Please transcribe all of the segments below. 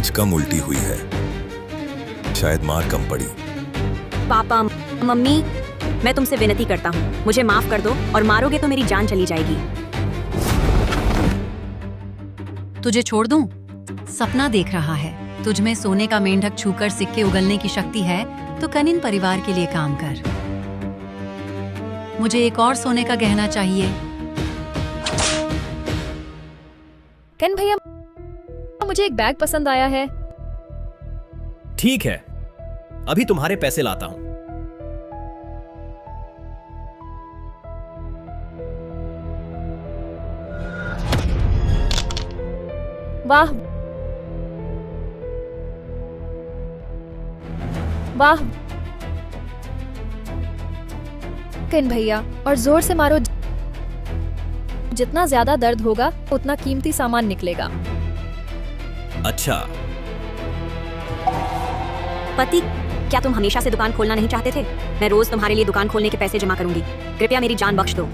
आज कम उल्टी हुई है, शायद मार कम पड़ी। पापा, मम्मी, मैं तुमसे विनती करता हूँ, मुझे माफ कर दो, और मारोगे तो मेरी जान चली जाएगी। तुझे छोड़ दूं? सपना देख रहा है, तुझ में सोने का मेंढक छूकर सिक्के उगलने की शक्ति है, तो कनिन परिवार के लिए काम कर। मुझे एक और सोने का गहना चाहिए। कन भैया, मुझे एक बैग पसंद आया है। ठीक है, अभी तुम्हारे पैसे लाता हूं। वाह वाह कन भैया, और जोर से मारो, जितना ज्यादा दर्द होगा उतना कीमती सामान निकलेगा। अच्छा, पति, क्या तुम हमेशा से दुकान खोलना नहीं चाहते थे? मैं रोज तुम्हारे लिए दुकान खोलने के पैसे जमा करूंगी, कृपया मेरी जान बख्श दो।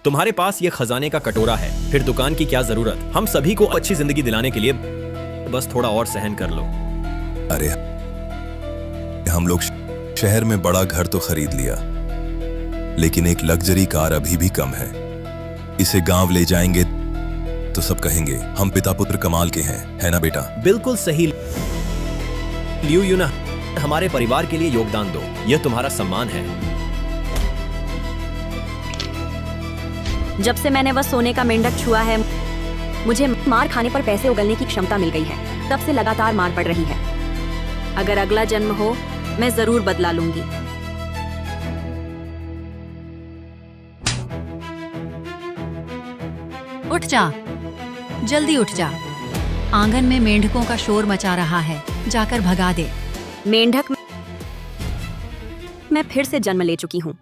तुम्हारे पास ये खजाने का कटोरा है, फिर दुकान की क्या जरूरत? हम सभी को अच्छी जिंदगी दिलाने के लिए बस थोड़ा और सहन कर लो। अरे, हम लोग शहर में बड़ा घर तो खरीद लिया, लेकिन एक लग्जरी कार अभी भी कम है। इसे गांव ले जाएंगे तो सब कहेंगे हम पिता पुत्र कमाल के हैं, है ना बेटा? बिल्कुल सही लियू यूना, हमारे परिवार के लिए योगदान दो, यह तुम्हारा सम्मान है। जब से मैंने वह सोने का मेंढक छुआ है, मुझे मार खाने पर पैसे उगलने की क्षमता मिल गई है। तब से लगातार मार पड़ रही है। अगर अगला जन्म हो, मैं जरूर बदला लूंगी। उठ जा, जल्दी उठ जा। आंगन में मेंढकों का शोर मचा रहा है, जाकर भगा दे। मेंढक, मैं फिर से जन्म ले चुकी हूँ।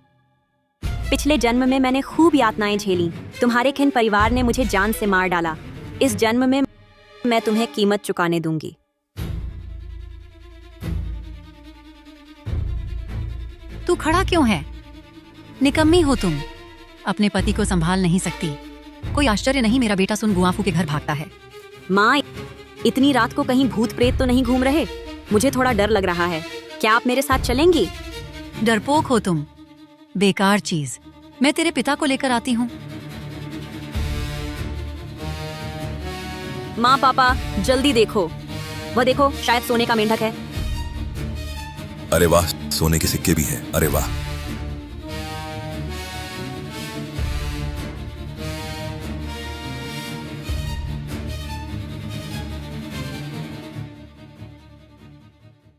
पिछले जन्म में मैंने खूब यातनाएं झेली। तुम्हारे खिन परिवार ने मुझे जान से मार डाला। इस जन्म में मैं तुम्हें कीमत चुकाने दूंगी। तू खड़ा क्यों है? निकम्मी हो तुम, अपने पति को संभाल नहीं सकती। कोई आश्चर्य नहीं मेरा बेटा सुन गुआफू के घर भागता है। माँ, इतनी रात को कहीं भूत प्रेत तो नहीं घूम रहे? मुझे थोड़ा डर लग रहा है। क्या आप मेरे साथ चलेंगी? डरपोक हो तुम, बेकार चीज। मैं तेरे पिता को लेकर आती हूँ। माँ, पापा, जल्दी देखो, वह देखो, शायद सोने का मेंढक है। अरे वाह, सोने के सिक्के भी हैं। अरे वाह,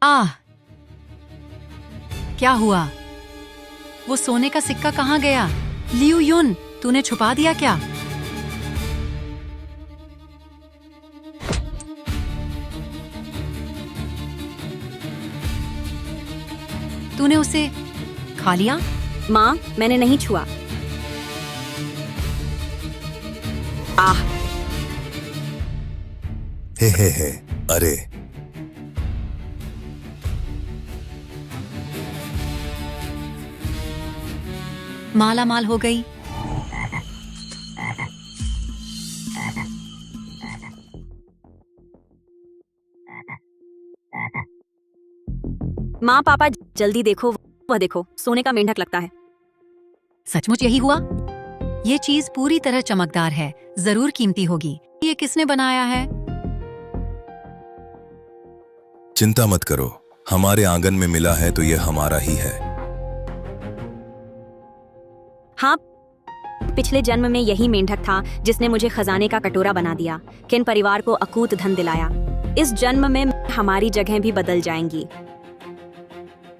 आह, क्या हुआ? वो सोने का सिक्का कहाँ गया? लियू युन, तूने छुपा दिया क्या? तूने उसे खा लिया? माँ, मैंने नहीं छुआ। आह, हे, अरे माला माल हो गई। माँ, पापा, जल्दी देखो, वह देखो, सोने का मेंढक लगता है। सचमुच यही हुआ? ये चीज पूरी तरह चमकदार है, जरूर कीमती होगी। ये किसने बनाया है? चिंता मत करो, हमारे आंगन में मिला है तो ये हमारा ही है। हाँ, पिछले जन्म में यही मेंढक था जिसने मुझे खजाने का कटोरा बना दिया, किन परिवार को अकूत धन दिलाया। इस जन्म में हमारी जगह भी बदल जाएंगी।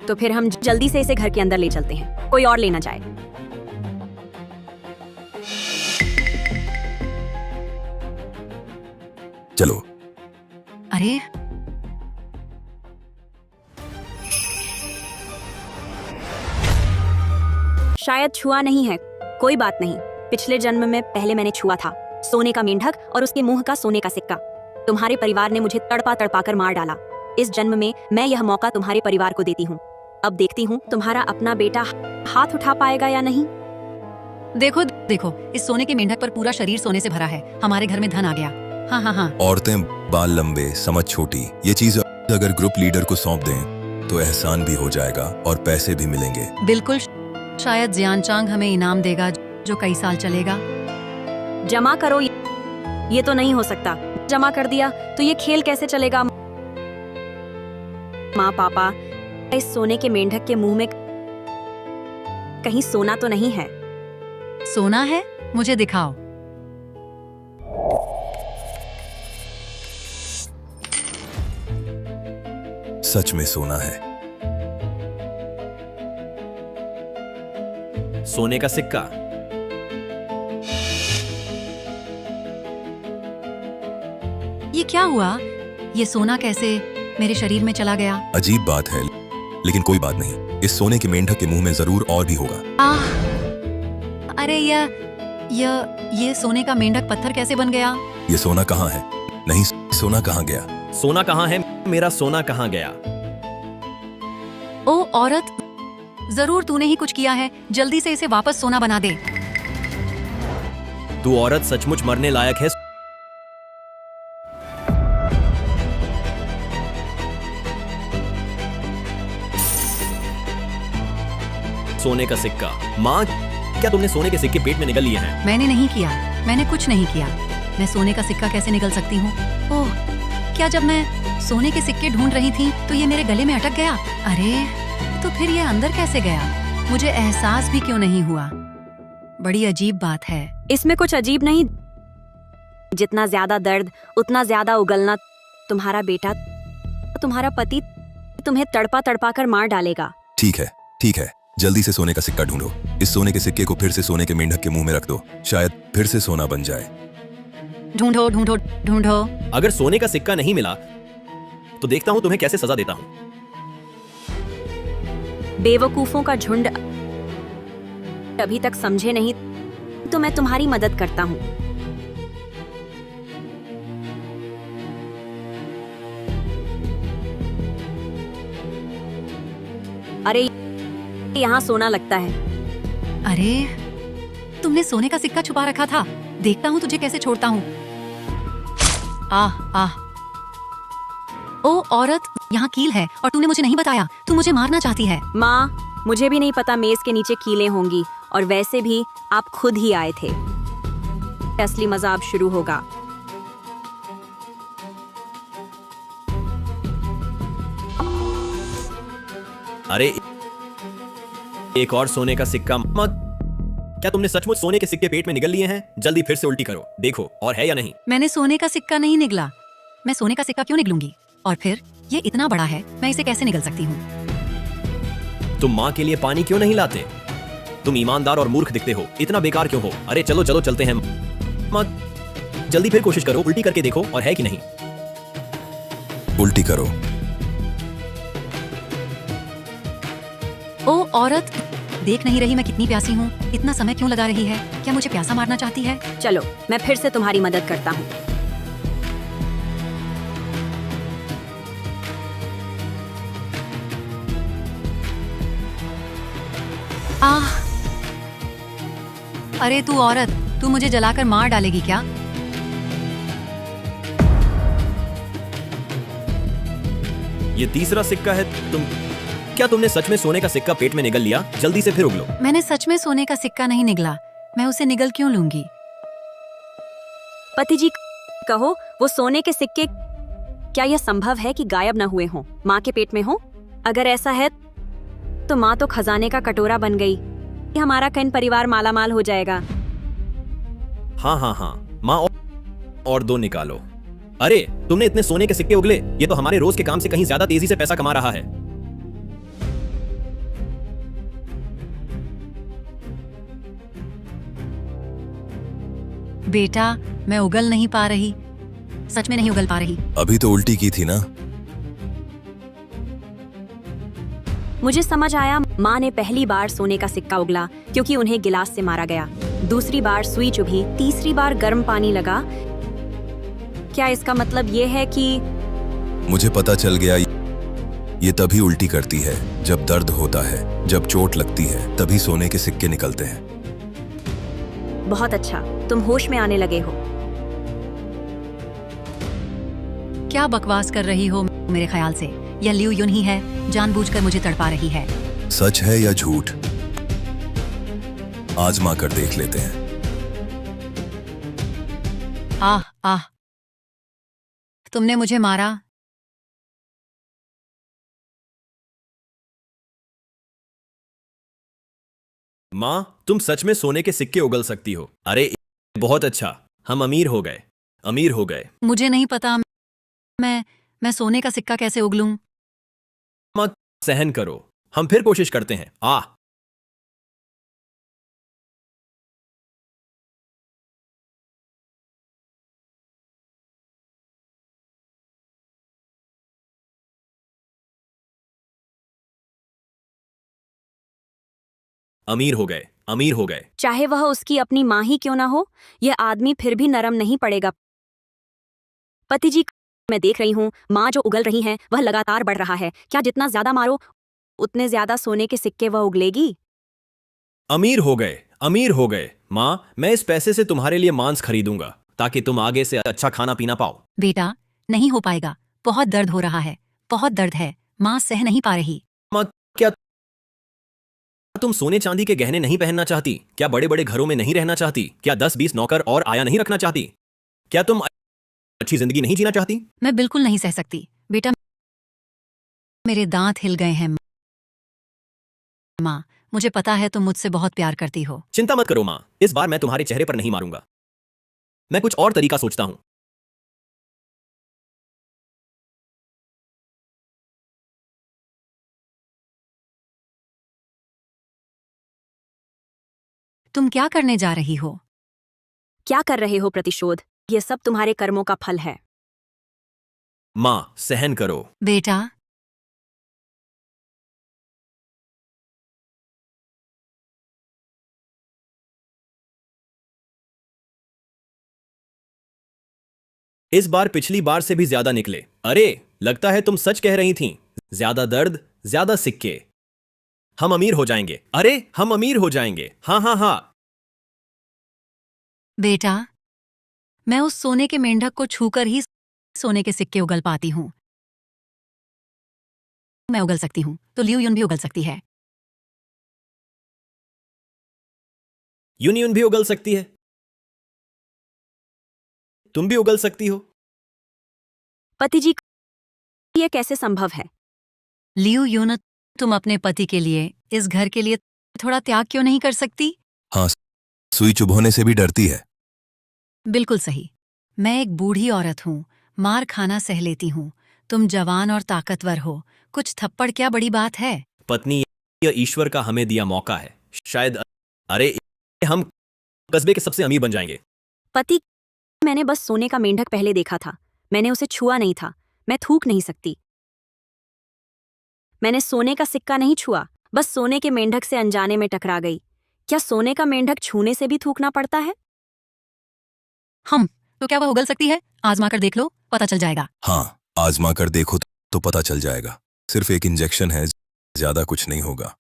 तो फिर हम जल्दी से इसे घर के अंदर ले चलते हैं, कोई और ले ना जाए। चलो। अरे, शायद छुआ नहीं है, कोई बात नहीं। पिछले जन्म में पहले मैंने छुआ था, सोने का मेंढक और उसके मुंह का सोने का सिक्का। तुम्हारे परिवार ने मुझे तड़पा तड़पा कर मार डाला। इस जन्म में मैं यह मौका तुम्हारे परिवार को देती हूँ। अब देखती हूँ तुम्हारा अपना बेटा हाथ उठा पाएगा या नहीं। देखो देखो, इस सोने के मेंढक पर पूरा शरीर सोने से भरा है। हमारे घर में धन आ गया। हाँ हाँ हाँ। औरतें, बाल लंबे, समझ छोटी, ये चीज अगर ग्रुप लीडर को सौंप दें तो एहसान भी हो जाएगा और पैसे भी मिलेंगे। बिल्कुल, शायद जियानचांग हमें इनाम देगा जो कई साल चलेगा। जमा करो, ये तो नहीं हो सकता। जमा कर दिया तो ये खेल कैसे चलेगा? माँ पापा, इस सोने के मेंढक के मुंह में कहीं सोना तो नहीं है? सोना है? मुझे दिखाओ। सच में सोना है। सोने का सिक्का। ये क्या हुआ? ये सोना कैसे मेरे शरीर में चला गया? अजीब बात है, लेकिन कोई बात नहीं। इस सोने के मेंढक के मुंह में जरूर और भी होगा। अरे ये सोने का मेंढक पत्थर कैसे बन गया? ये सोना कहाँ है? नहीं, सोना कहाँ गया? सोना कहाँ है? मेरा सोना कहाँ गया? ओ औरत, जरूर तूने ही कुछ किया है। जल्दी से इसे वापस सोना बना दे। तू औरत सचमुच मरने लायक है। सोने का सिक्का। माँ, क्या तुमने सोने के सिक्के पेट में निगल लिए हैं? मैंने नहीं किया, मैंने कुछ नहीं किया। मैं सोने का सिक्का कैसे निगल सकती हूँ? ओह, क्या जब मैं सोने के सिक्के ढूंढ रही थी तो ये मेरे गले में अटक गया? अरे, तो फिर ये अंदर कैसे गया? मुझे एहसास भी क्यों नहीं हुआ? बड़ी अजीब बात है। इसमें कुछ अजीब नहीं। जितना ज्यादा दर्द उतना ज्यादा उगलना। तुम्हारा बेटा, तुम्हारा पति तुम्हें तड़पा तड़पा कर मार डालेगा। ठीक है, ठीक है, जल्दी से सोने का सिक्का ढूंढो। इस सोने के सिक्के को फिर से सोने के मेंढक के मुंह में रख दो, शायद फिर से सोना बन जाए। ढूंढो ढूंढो ढूंढो। अगर सोने का सिक्का नहीं मिला तो देखता हूँ तुम्हें कैसे सजा देता हूँ। बेवकूफों का झुंड अभी तक समझे नहीं तो मैं तुम्हारी मदद करता हूँ। अरे, यहाँ सोना लगता है। अरे, तुमने सोने का सिक्का छुपा रखा था। देखता हूँ तुझे कैसे छोड़ता हूँ। आह आह। ओ औरत, यहाँ कील है और तूने मुझे नहीं बताया। तू मुझे मारना चाहती है। माँ, मुझे भी नहीं पता मेज के नीचे कीलें होंगी, और वैसे भी आप खुद ही आए थे। असली मजा अब शुरू होगा। अरे, एक और सोने का सिक्का। माँ, क्या तुमने सचमुच सोने के सिक्के पेट में निगल लिए हैं? जल्दी फिर से उल्टी करो, देखो और है या नहीं। मैंने सोने का सिक्का नहीं निगला। मैं सोने का सिक्का क्यों निगलूंगी? और फिर ये इतना बड़ा है, मैं इसे कैसे निगल सकती हूँ? तुम माँ के लिए पानी क्यों नहीं लाते? तुम ईमानदार और मूर्ख दिखते हो। इतना बेकार क्यों हो? अरे चलो चलो चलते हैं। माँ, जल्दी फिर कोशिश करो, उल्टी करके देखो और है कि नहीं। उल्टी करो। ओ औरत, देख नहीं रही मैं कितनी प्यासी हूँ? इतना समय क्यों लगा रही है? क्या मुझे प्यासा मारना चाहती है? चलो, मैं फिर से तुम्हारी मदद करता हूँ। आह! अरे तू औरत, तू मुझे जलाकर मार डालेगी क्या? ये तीसरा सिक्का है। क्या तुमने सच में सोने का सिक्का पेट में निगल लिया? जल्दी से फिर उगलो। मैंने सच में सोने का सिक्का नहीं निगला। मैं उसे निगल क्यों लूंगी? पति जी, कहो, वो सोने के सिक्के, क्या यह संभव है कि गायब न हुए हों, माँ के पेट में हों? अगर ऐसा है तो माँ तो खजाने का कटोरा बन गई। हमारा कन परिवार मालामाल हो जाएगा। हाँ हाँ हाँ, माँ, और दो निकालो। अरे, तुमने इतने सोने के सिक्के उगले? ये तो हमारे रोज के काम से कहीं ज्यादा तेजी से पैसा कमा रहा है। बेटा, मैं उगल नहीं पा रही। सच में नहीं उगल पा रही। अभी तो उल्टी की थी ना। मुझे समझ आया, माँ ने पहली बार सोने का सिक्का उगला क्योंकि उन्हें गिलास से मारा गया। दूसरी बार सुई चुभी, तीसरी बार गर्म पानी लगा। क्या इसका मतलब ये है कि मुझे पता चल गया, ये तभी उल्टी करती है जब दर्द होता है, जब चोट लगती है, तभी सोने के सिक्के निकलते हैं। बहुत अच्छा, तुम होश में आने लगे हो। क्या बकवास कर रही हो? मेरे ख्याल से यह लियू युन ही है, जानबूझकर मुझे तड़पा रही है। सच है या झूठ, आजमा कर देख लेते हैं। आह आह, तुमने मुझे मारा। माँ, तुम सच में सोने के सिक्के उगल सकती हो। अरे बहुत अच्छा, हम अमीर हो गए, अमीर हो गए। मुझे नहीं पता मैं सोने का सिक्का कैसे उगलूं। माँ, सहन करो, हम फिर कोशिश करते हैं। अमीर हो गए, अमीर हो गए। चाहे वह उसकी अपनी माँ ही क्यों ना हो, यह आदमी फिर भी नरम नहीं पड़ेगा। पति जी, मैं देख रही हूँ माँ जो उगल रही है वह लगातार बढ़ रहा है। क्या जितना ज्यादा मारो उतने ज्यादा सोने के सिक्के वह उगलेगी? अमीर हो गए, अमीर हो गए। माँ, मैं इस पैसे से तुम्हारे लिए मांस खरीदूंगा ताकि तुम आगे से अच्छा खाना पीना पाओ। बेटा, नहीं हो पाएगा। बहुत दर्द हो रहा है, बहुत दर्द है। माँ सह नहीं पा रही। माँ, क्या तुम सोने चांदी के गहने नहीं पहनना चाहती? क्या बड़े बड़े घरों में नहीं रहना चाहती? क्या 10-20 नौकर और आया नहीं रखना चाहती? क्या तुम अच्छी जिंदगी नहीं जीना चाहती? मैं बिल्कुल नहीं सह सकती। बेटा, मेरे दांत हिल गए हैं। माँ, मुझे पता है तुम मुझसे बहुत प्यार करती हो। चिंता मत करो माँ, इस बार मैं तुम्हारे चेहरे पर नहीं मारूंगा। मैं कुछ और तरीका सोचता हूं। तुम क्या करने जा रही हो? क्या कर रहे हो प्रतिशोध? यह सब तुम्हारे कर्मों का फल है। माँ, सहन करो। बेटा, इस बार पिछली बार से भी ज्यादा निकले। अरे, लगता है तुम सच कह रही थीं। ज्यादा दर्द, ज्यादा सिक्के। हम अमीर हो जाएंगे। अरे, हम अमीर हो जाएंगे। हाँ हाँ हाँ। बेटा, मैं उस सोने के मेंढक को छूकर ही सोने के सिक्के उगल पाती हूँ। मैं उगल सकती हूँ तो लियू युन भी उगल सकती है। यूनियन भी उगल सकती है, तुम भी उगल सकती हो। पति जी, यह कैसे संभव है? लियू युन, तुम अपने पति के लिए, इस घर के लिए थोड़ा त्याग क्यों नहीं कर सकती? हाँ, सुई चुभोने से भी डरती है। बिल्कुल सही। मैं एक बूढ़ी औरत हूँ, मार खाना सह लेती हूँ। तुम जवान और ताकतवर हो, कुछ थप्पड़ क्या बड़ी बात है? पत्नी, यह ईश्वर का हमें दिया मौका है, शायद। अरे, हम कस्बे के सबसे अमीर बन जाएंगे। पति, मैंने बस सोने का मेंढक पहले देखा था, मैंने उसे छुआ नहीं था। मैं थूक नहीं सकती। मैंने सोने का सिक्का नहीं छुआ, बस सोने के मेंढक से अनजाने में टकरा गई। क्या सोने का मेंढक छूने से भी थूकना पड़ता है? तो क्या वह उगल सकती है? आजमा कर देख लो, पता चल जाएगा। हाँ, आजमा कर देखो तो पता चल जाएगा। सिर्फ एक इंजेक्शन है, ज्यादा कुछ नहीं होगा।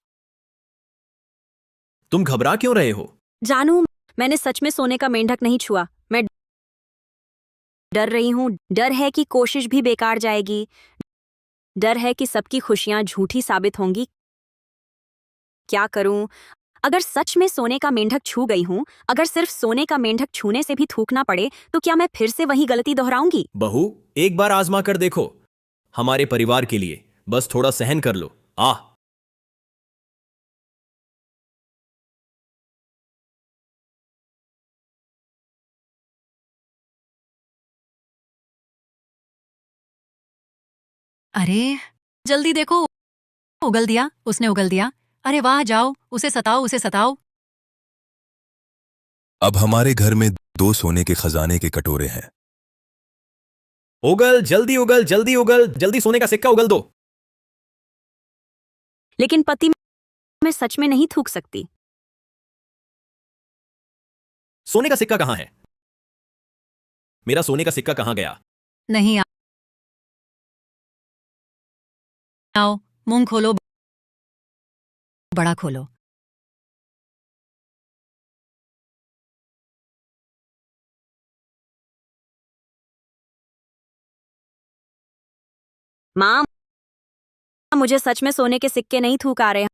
तुम घबरा क्यों रहे हो? जानू, मैंने सच में सोने का मेंढक नहीं छुआ। मैं डर रही हूँ। डर है कि कोशिश भी बेकार जाएगी। डर है कि सबकी खुशियां झूठी साबित होंगी। क्या करूं? अगर सच में सोने का मेंढक छू गई हूं, अगर सिर्फ सोने का मेंढक छूने से भी थूकना पड़े, तो क्या मैं फिर से वही गलती दोहराऊंगी? बहू, एक बार आजमा कर देखो। हमारे परिवार के लिए बस थोड़ा सहन कर लो। अरे, जल्दी देखो, उगल दिया, उसने उगल दिया। अरे वाह, जाओ, उसे सताओ, उसे सताओ। अब हमारे घर में 2 सोने के खजाने के कटोरे हैं। उगल, जल्दी उगल, जल्दी उगल, जल्दी सोने का सिक्का उगल दो। लेकिन पति, मैं सच में नहीं थूक सकती। सोने का सिक्का कहां है? मेरा सोने का सिक्का कहां गया? नहीं, आओ, मुंह खोलो, बड़ा खोलो। माँ, मुझे सच में सोने के सिक्के नहीं थूक आ रहे।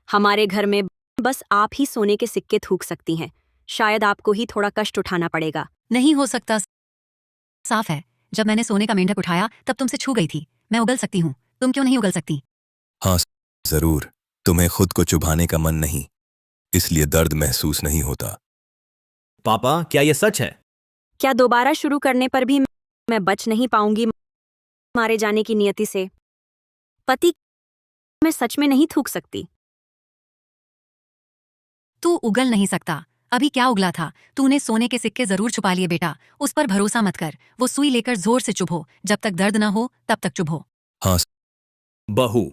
हमारे घर में बस आप ही सोने के सिक्के थूक सकती हैं। शायद आपको ही थोड़ा कष्ट उठाना पड़ेगा। नहीं हो सकता। साफ है, जब मैंने सोने का मेंढक उठाया तब तुमसे छू गई थी। मैं उगल सकती हूँ, तुम क्यों नहीं उगल सकती? हाँ, जरूर। तुम्हें खुद को चुभाने का मन नहीं, इसलिए दर्द महसूस नहीं होता। पापा, क्या ये सच है? क्या दोबारा शुरू करने पर भी मैं बच नहीं पाऊंगी मारे जाने की नियति से? पति, मैं सच में नहीं थूक सकती। तू उगल नहीं सकता। अभी क्या उगला था? तूने सोने के सिक्के जरूर छुपा लिए बेटा। उस पर भरोसा मत कर। वो सुई लेकर जोर से चुभो। जब तक दर्द ना हो तब तक चुभो। हाँ, बहू,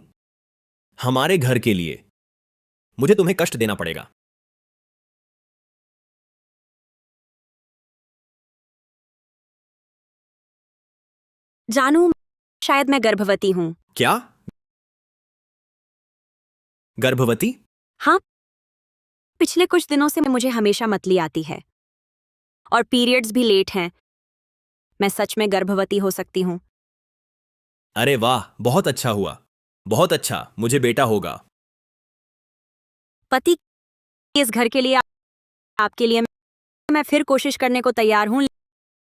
हमारे घर के लिए मुझे तुम्हें कष्ट देना पड़ेगा। जानू, शायद मैं गर्भवती हूँ। क्या? गर्भवती? हाँ, पिछले कुछ दिनों से मुझे हमेशा मतली आती है और पीरियड्स भी लेट हैं। मैं सच में गर्भवती हो सकती हूँ। अरे वाह, बहुत अच्छा हुआ। बहुत अच्छा, मुझे बेटा होगा। पति, इस घर के लिए, आपके लिए मैं फिर कोशिश करने को तैयार हूँ,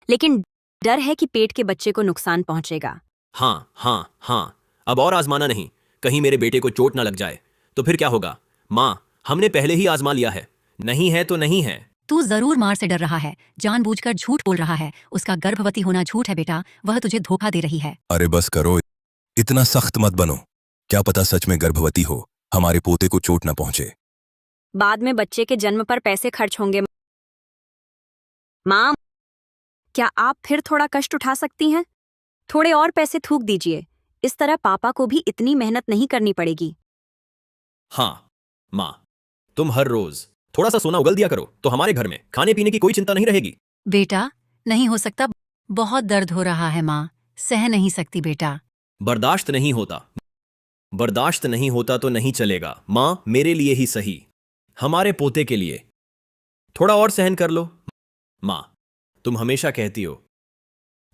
लेकिन डर है कि पेट के बच्चे को नुकसान पहुंचेगा। हाँ हाँ हाँ, अब और आजमाना नहीं। कहीं मेरे बेटे को चोट ना लग जाए तो फिर क्या होगा? माँ, हमने पहले ही आजमा लिया है। नहीं है तो नहीं है। तू जरूर मार से डर रहा है, जानबूझकर झूठ बोल रहा है। उसका गर्भवती होना झूठ है बेटा, वह तुझे धोखा दे रही है। अरे बस करो, इतना सख्त मत बनो। क्या पता सच में गर्भवती हो, हमारे पोते को चोट न पहुंचे। बाद में बच्चे के जन्म पर पैसे खर्च होंगे। माँ, क्या आप फिर थोड़ा कष्ट उठा सकती हैं? थोड़े और पैसे थूक दीजिए। इस तरह पापा को भी इतनी मेहनत नहीं करनी पड़ेगी। हाँ माँ, तुम हर रोज थोड़ा सा सोना उगल दिया करो तो हमारे घर में खाने पीने की कोई चिंता नहीं रहेगी। बेटा, नहीं हो सकता। बहुत दर्द हो रहा है माँ, सह नहीं सकती बेटा। बर्दाश्त नहीं होता। बर्दाश्त नहीं होता तो नहीं चलेगा। माँ, मेरे लिए ही सही, हमारे पोते के लिए थोड़ा और सहन कर लो। माँ, तुम हमेशा कहती हो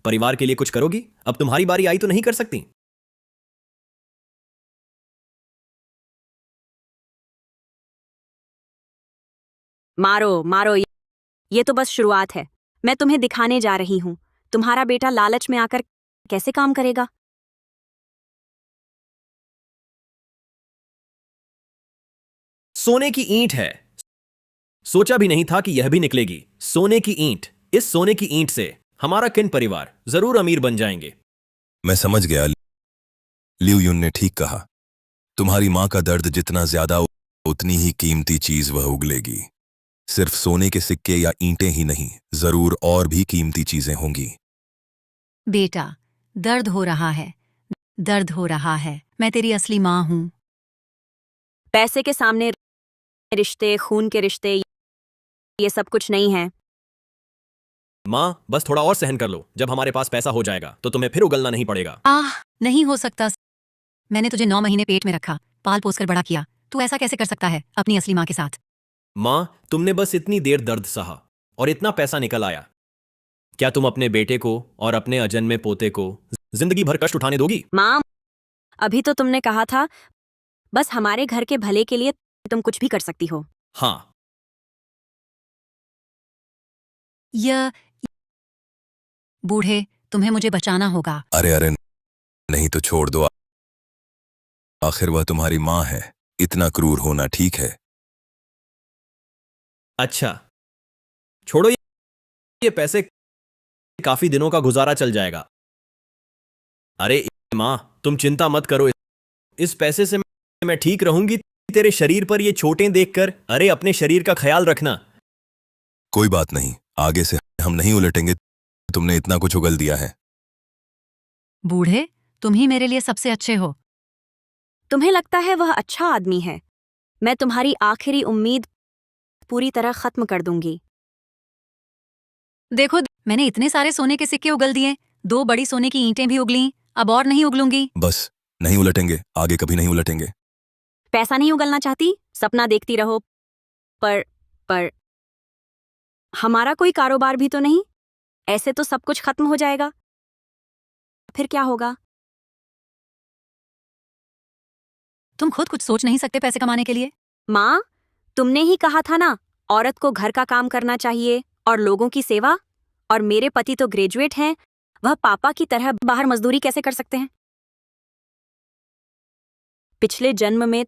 परिवार के लिए कुछ करोगी। अब तुम्हारी बारी आई तो नहीं कर सकती? मारो मारो, ये तो बस शुरुआत है। मैं तुम्हें दिखाने जा रही हूँ तुम्हारा बेटा लालच में आकर कैसे काम करेगा। सोने की ईंट है। सोचा भी नहीं था कि यह भी निकलेगी। सोने की ईंट। इस सोने की ईंट से हमारा किन परिवार जरूर अमीर बन जाएंगे। मैं समझ गया, लिu युन ने ठीक कहा। तुम्हारी माँ का दर्द जितना ज्यादा, उतनी ही कीमती चीज वह उगलेगी। सिर्फ सोने के सिक्के या ईंटें ही नहीं, जरूर और भी कीमती चीजें होंगी। बेटा, दर्द हो रहा है, दर्द हो रहा है। मैं तेरी असली माँ हूँ। पैसे के सामने रिश्ते, खून के रिश्ते, ये सब कुछ नहीं है। माँ, बस थोड़ा और सहन कर लो। जब हमारे पास पैसा हो जाएगा तो तुम्हें फिर उगलना नहीं पड़ेगा। आह, नहीं हो सकता। मैंने तुझे 9 महीने पेट में रखा, पाल पोस कर बड़ा किया। तू ऐसा कैसे कर सकता है अपनी असली माँ के साथ? माँ, तुमने बस इतनी देर दर्द सहा और इतना पैसा निकल आया। क्या तुम अपने बेटे को और अपने अजन्मे पोते को जिंदगी भर कष्ट उठाने दोगी? माँ, अभी तो तुमने कहा था बस हमारे घर के भले के लिए तुम कुछ भी कर सकती हो। हाँ। यह बूढ़े, तुम्हें मुझे बचाना होगा। अरे अरे, नहीं तो छोड़ दो। आखिर वह तुम्हारी माँ है, इतना क्रूर होना ठीक है? अच्छा, छोड़ो, ये पैसे काफी दिनों का गुजारा चल जाएगा। अरे माँ, तुम चिंता मत करो। इस पैसे से मैं ठीक रहूंगी। तेरे शरीर पर ये चोटें देखकर। अरे, अपने शरीर का ख्याल रखना। कोई बात नहीं, आगे से हम नहीं उलटेंगे। तुमने इतना कुछ उगल दिया है। बूढ़े, तुम ही मेरे लिए सबसे अच्छे हो। तुम्हें लगता है वह अच्छा आदमी है? मैं तुम्हारी आखिरी उम्मीद पूरी तरह खत्म कर दूंगी। देखो, मैंने इतने सारे सोने के सिक्के उगल दिए, 2 बड़ी सोने की ईंटें भी उगली। अब और नहीं उगलूंगी। बस, नहीं उलटेंगे, आगे कभी नहीं उलटेंगे। पैसा नहीं उगलना चाहती, सपना देखती रहो। पर हमारा कोई कारोबार भी तो नहीं। ऐसे तो सब कुछ खत्म हो जाएगा। फिर क्या होगा? तुम खुद कुछ सोच नहीं सकते पैसे कमाने के लिए? माँ, तुमने ही कहा था ना, औरत को घर का काम करना चाहिए और लोगों की सेवा। और मेरे पति तो ग्रेजुएट हैं, वह पापा की तरह बाहर मजदूरी कैसे कर सकते हैं? पिछले जन्म में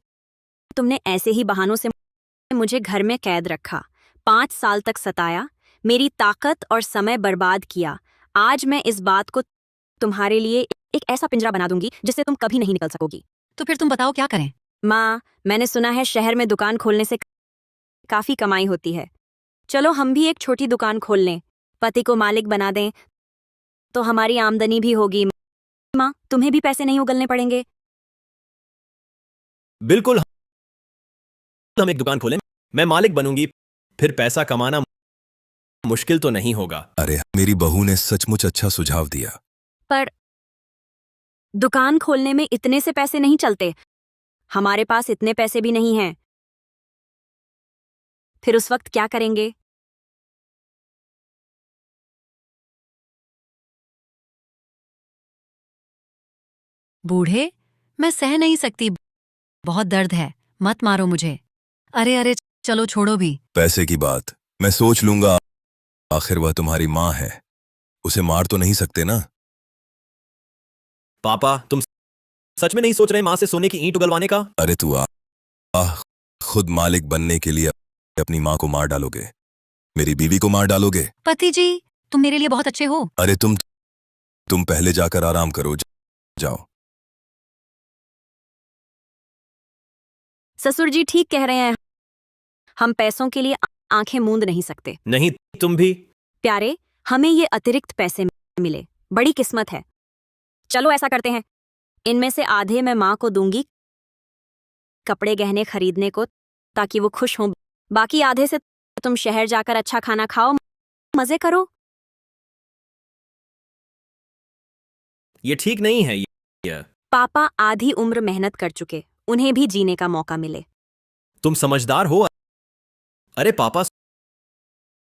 तुमने ऐसे ही बहानों से मुझे घर में कैद रखा, 5 साल तक सताया, मेरी ताकत और समय बर्बाद किया। आज मैं इस बात को तुम्हारे लिए एक ऐसा पिंजरा बना दूंगी जिससे तुम कभी नहीं निकल सकोगी। तो फिर तुम बताओ क्या करें? माँ, मैंने सुना है शहर में दुकान खोलने से काफी कमाई होती है। चलो हम भी एक छोटी दुकान खोल लें, पति को मालिक बना दें, तो हमारी आमदनी भी होगी। माँ, तुम्हें भी पैसे नहीं उगलने पड़ेंगे। बिल्कुल, हम एक दुकान खोलें, मैं मालिक बनूंगी, फिर पैसा कमाना मुश्किल तो नहीं होगा। अरे मेरी बहू ने सचमुच अच्छा सुझाव दिया। पर दुकान खोलने में इतने से पैसे नहीं चलते, हमारे पास इतने पैसे भी नहीं हैं। फिर उस वक्त क्या करेंगे? बूढ़े, मैं सह नहीं सकती, बहुत दर्द है, मत मारो मुझे। अरे अरे, चलो छोड़ो भी। पैसे की बात मैं सोच लूंगा, आखिर वह तुम्हारी माँ है, उसे मार तो नहीं सकते ना। पापा, तुम सच में नहीं सोच रहे माँ से सोने की ईंट उगलवाने का? अरे तू खुद मालिक बनने के लिए अपनी माँ को मार डालोगे, मेरी बीवी को मार डालोगे। पति जी, तुम मेरे लिए बहुत अच्छे हो। अरे तुम पहले जाकर आराम करो, जाओ। ससुर जी ठीक कह रहे हैं, हम पैसों के लिए आंखें मूंद नहीं सकते। नहीं, तुम भी। प्यारे, हमें ये अतिरिक्त पैसे मिले, बड़ी किस्मत है। चलो ऐसा करते हैं, इनमें से आधे मैं माँ को दूंगी कपड़े गहने खरीदने को, ताकि वो खुश हों। बाकी आधे से तुम शहर जाकर अच्छा खाना खाओ, मजे करो। ये ठीक नहीं है ये। पापा आधी उम्र मेहनत कर चुके, उन्हें भी जीने का मौका मिले। तुम समझदार हो। अरे पापा,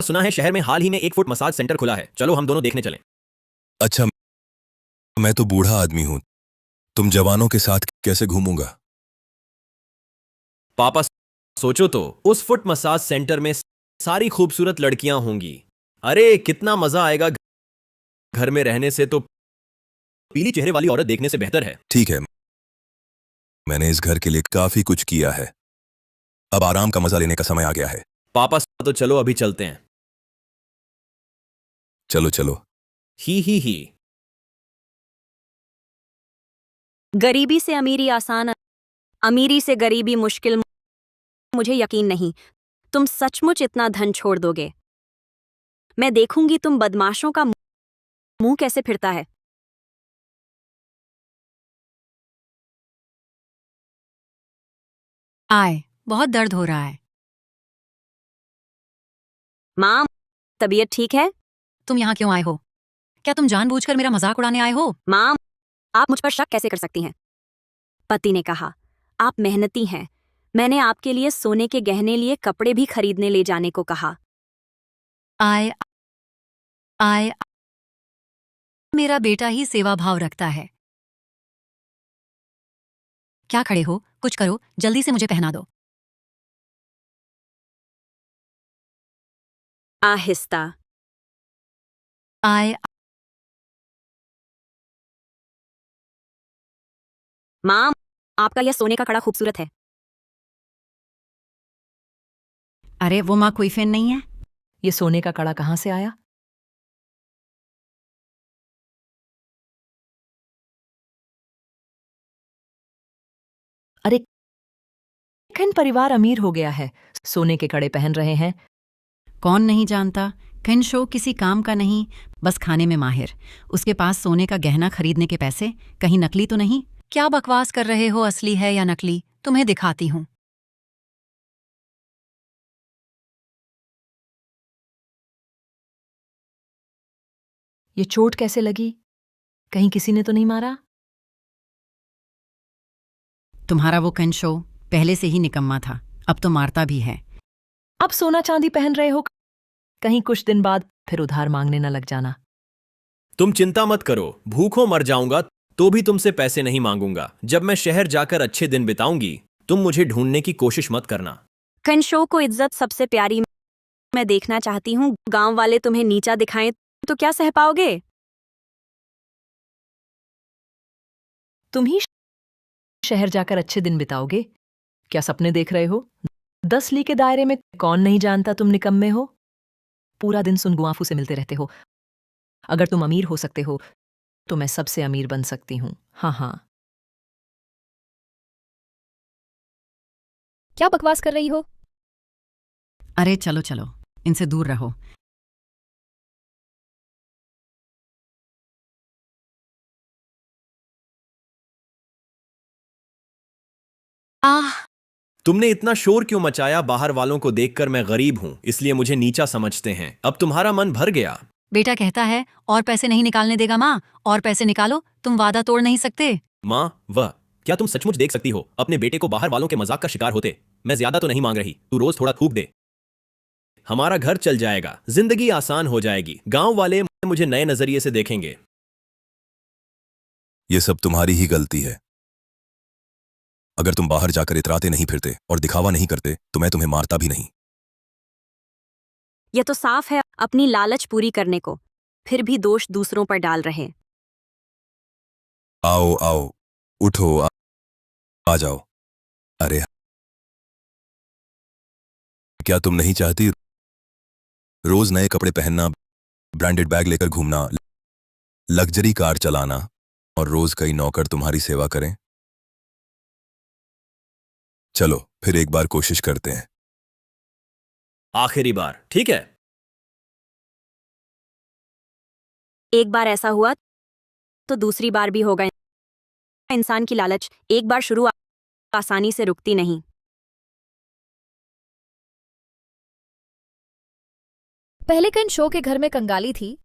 सुना है शहर में हाल ही में 1 फुट मसाज सेंटर खुला है, चलो हम दोनों देखने चलें। अच्छा, मैं तो बूढ़ा आदमी हूं, तुम जवानों के साथ कैसे घूमूंगा? पापा, सोचो तो, उस फुट मसाज सेंटर में सारी खूबसूरत लड़कियां होंगी। अरे कितना मजा आएगा, घर में रहने से तो पीली चेहरे वाली औरत देखने से बेहतर है। ठीक है, मैंने इस घर के लिए काफी कुछ किया है, अब आराम का मजा लेने का समय आ गया है। पापा तो चलो अभी चलते हैं। चलो चलो। ही। गरीबी से अमीरी आसान, अमीरी से गरीबी मुश्किल। मुझे यकीन नहीं तुम सचमुच इतना धन छोड़ दोगे। मैं देखूंगी तुम बदमाशों का मुंह कैसे फिरता है। आए, बहुत दर्द हो रहा है। माँ, तबीयत ठीक है? तुम यहाँ क्यों आए हो? क्या तुम जानबूझकर मेरा मजाक उड़ाने आए हो? माँ, आप मुझ पर शक कैसे कर सकती हैं? पति ने कहा, आप मेहनती हैं, मैंने आपके लिए सोने के गहने लिए कपड़े भी खरीदने ले जाने को कहा। आए आए, मेरा बेटा ही सेवा भाव रखता है। क्या खड़े हो, कुछ करो, जल्दी से मुझे पहना दो। आहिस्ता। आए, माँ, आपका यह सोने का कड़ा खूबसूरत है। अरे वो माँ कोई फैन नहीं है। ये सोने का कड़ा कहाँ से आया? अरे खन परिवार अमीर हो गया है, सोने के कड़े पहन रहे हैं। कौन नहीं जानता, किनशो किसी काम का नहीं, बस खाने में माहिर। उसके पास सोने का गहना खरीदने के पैसे, कहीं नकली तो नहीं? क्या बकवास कर रहे हो, असली है या नकली? तुम्हें दिखाती हूँ। ये चोट कैसे लगी? कहीं किसी ने तो नहीं मारा? तुम्हारा वो किनशो पहले से ही निकम्मा था, अब तो मारता भी है। अब सोना चांदी पहन रहे हो, कहीं कुछ दिन बाद फिर उधार मांगने न लग जाना। तुम चिंता मत करो, भूखों मर जाऊंगा तो भी तुमसे पैसे नहीं मांगूंगा। जब मैं शहर जाकर अच्छे दिन बिताऊंगी, तुम मुझे ढूंढने की कोशिश मत करना। खनशो को इज्जत सबसे प्यारी मैं देखना चाहती हूँ। गांव वाले तुम्हें नीचा दिखाएं तो क्या सह पाओगे? तुम ही शहर जाकर अच्छे दिन बिताओगे? क्या सपने देख रहे हो? 10 ली के दायरे में कौन नहीं जानता तुम निकम्मे हो। पूरा दिन सुनगुआफू से मिलते रहते हो। अगर तुम अमीर हो सकते हो तो मैं सबसे अमीर बन सकती हूँ। हाँ हाँ। क्या बकवास कर रही हो? अरे चलो चलो, इनसे दूर रहो। आह, तुमने इतना शोर क्यों मचाया? बाहर वालों को देखकर मैं गरीब हूं, इसलिए मुझे नीचा समझते हैं। अब तुम्हारा मन भर गया। बेटा कहता है और पैसे नहीं निकालने देगा। माँ, और पैसे निकालो, तुम वादा तोड़ नहीं सकते। माँ, वह क्या तुम सचमुच देख सकती हो अपने बेटे को बाहर वालों के मजाक का शिकार होते? मैं ज्यादा तो नहीं मांग रही, तू रोज थोड़ा थूक दे। हमारा घर चल जाएगा, जिंदगी आसान हो जाएगी। गांव वाले मुझे नए नजरिए से देखेंगे। ये सब तुम्हारी ही गलती है। अगर तुम बाहर जाकर इतराते नहीं फिरते और दिखावा नहीं करते तो मैं तुम्हें मारता भी नहीं। यह तो साफ है अपनी लालच पूरी करने को फिर भी दोष दूसरों पर डाल रहे। आओ आओ, उठो, आ जाओ। अरे क्या तुम नहीं चाहती रोज नए कपड़े पहनना, ब्रांडेड बैग लेकर घूमना, लग्जरी कार चलाना और रोज कई नौकर तुम्हारी सेवा करें? चलो फिर एक बार कोशिश करते हैं। आखिरी बार, ठीक है? एक बार ऐसा हुआ तो दूसरी बार भी होगा। इंसान की लालच एक बार शुरू आसानी से रुकती नहीं। पहले कन शो के घर में कंगाली थी,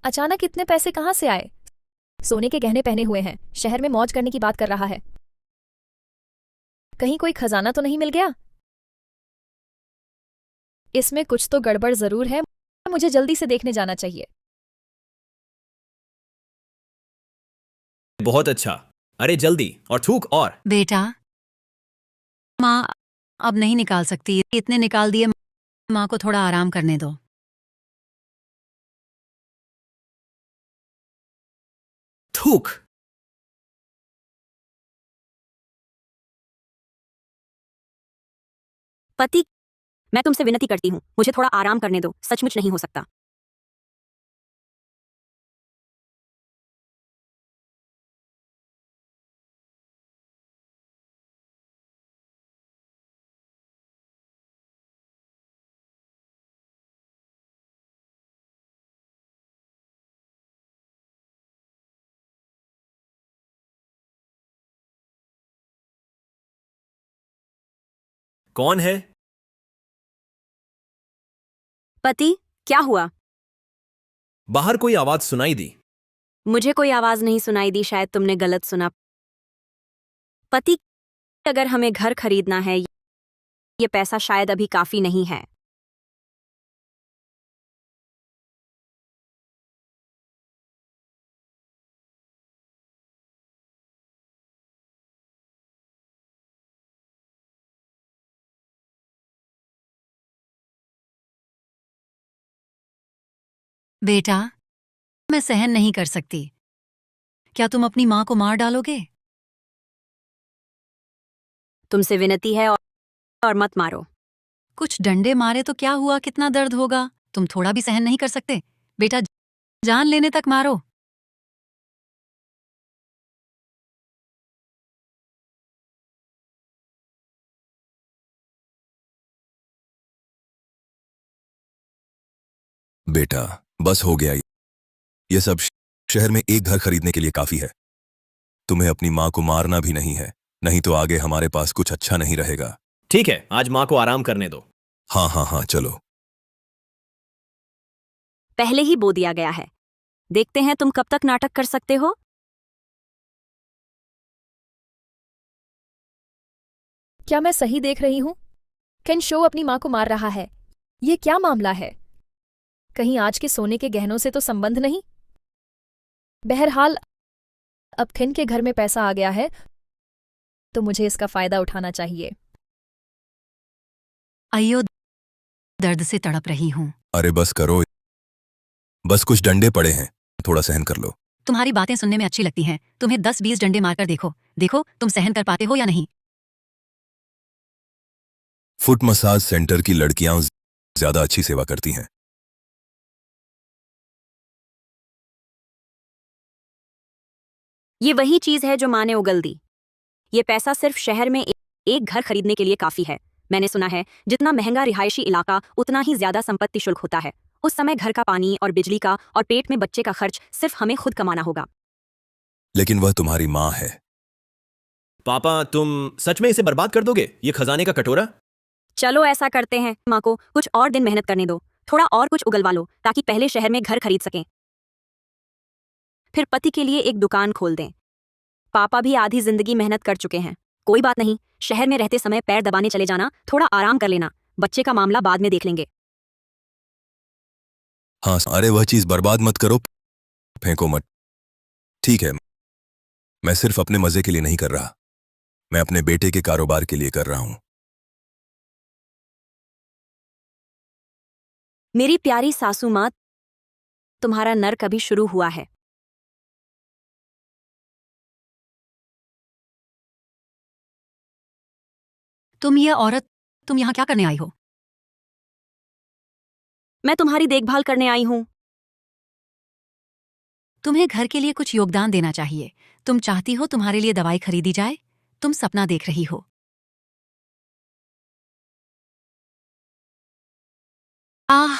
अचानक इतने पैसे कहां से आए? सोने के गहने पहने हुए हैं, शहर में मौज करने की बात कर रहा है। कहीं कोई खजाना तो नहीं मिल गया? इसमें कुछ तो गड़बड़ जरूर है। मुझे जल्दी से देखने जाना चाहिए। बहुत अच्छा। अरे जल्दी, और थूक और। बेटा, माँ अब नहीं निकाल सकती, इतने निकाल दिए। माँ को थोड़ा आराम करने दो। थूक। पति, मैं तुमसे विनती करती हूँ, मुझे थोड़ा आराम करने दो। सचमुच नहीं हो सकता। कौन है? पति, क्या हुआ? बाहर कोई आवाज सुनाई दी। मुझे कोई आवाज नहीं सुनाई दी, शायद तुमने गलत सुना। पति, अगर हमें घर खरीदना है, ये पैसा शायद अभी काफी नहीं है। बेटा, मैं सहन नहीं कर सकती। क्या तुम अपनी माँ को मार डालोगे? तुमसे विनती है और मत मारो। कुछ डंडे मारे तो क्या हुआ, कितना दर्द होगा? तुम थोड़ा भी सहन नहीं कर सकते? बेटा, जान लेने तक मारो। बेटा बस हो गया। ये सब शहर में एक घर खरीदने के लिए काफी है। तुम्हें अपनी माँ को मारना भी नहीं है, नहीं तो आगे हमारे पास कुछ अच्छा नहीं रहेगा। ठीक है, आज माँ को आराम करने दो। हाँ हाँ हाँ, चलो। पहले ही बो दिया गया है। देखते हैं तुम कब तक नाटक कर सकते हो। क्या मैं सही देख रही हूं? केन शो अपनी मां को मार रहा है। ये क्या मामला है? कहीं आज के सोने के गहनों से तो संबंध नहीं? बहरहाल अब खिन के घर में पैसा आ गया है तो मुझे इसका फायदा उठाना चाहिए। अयो, दर्द से तड़प रही हूँ। अरे बस करो, बस कुछ डंडे पड़े हैं, थोड़ा सहन कर लो। तुम्हारी बातें सुनने में अच्छी लगती हैं। तुम्हें 10-20 डंडे मारकर देखो, देखो तुम सहन कर पाते हो या नहीं। फुट मसाज सेंटर की लड़कियां ज्यादा अच्छी सेवा करती हैं। ये वही चीज है जो माँ ने उगल दी। ये पैसा सिर्फ शहर में एक घर खरीदने के लिए काफी है। मैंने सुना है जितना महंगा रिहायशी इलाका उतना ही ज्यादा संपत्ति शुल्क होता है। उस समय घर का पानी और बिजली का और पेट में बच्चे का खर्च सिर्फ हमें खुद कमाना होगा। लेकिन वह तुम्हारी माँ है। पापा, तुम सच में इसे बर्बाद कर दोगे, ये खजाने का कटोरा? चलो ऐसा करते हैं, माँ को कुछ और दिन मेहनत करने दो, थोड़ा और कुछ उगलवा लो ताकि पहले शहर में घर खरीद सकें, फिर पति के लिए एक दुकान खोल दें। पापा भी आधी जिंदगी मेहनत कर चुके हैं। कोई बात नहीं, शहर में रहते समय पैर दबाने चले जाना, थोड़ा आराम कर लेना, बच्चे का मामला बाद में देख लेंगे। हाँ, अरे वह चीज बर्बाद मत करो, फेंको मत। ठीक है, मैं सिर्फ अपने मजे के लिए नहीं कर रहा, मैं अपने बेटे के कारोबार के लिए कर रहा हूं। मेरी प्यारी सासू माँ, तुम्हारा नर्क अभी शुरू हुआ है। तुम ये औरत, तुम यहाँ क्या करने आई हो? मैं तुम्हारी देखभाल करने आई हूँ। तुम्हें घर के लिए कुछ योगदान देना चाहिए। तुम चाहती हो तुम्हारे लिए दवाई खरीदी जाए? तुम सपना देख रही हो। आह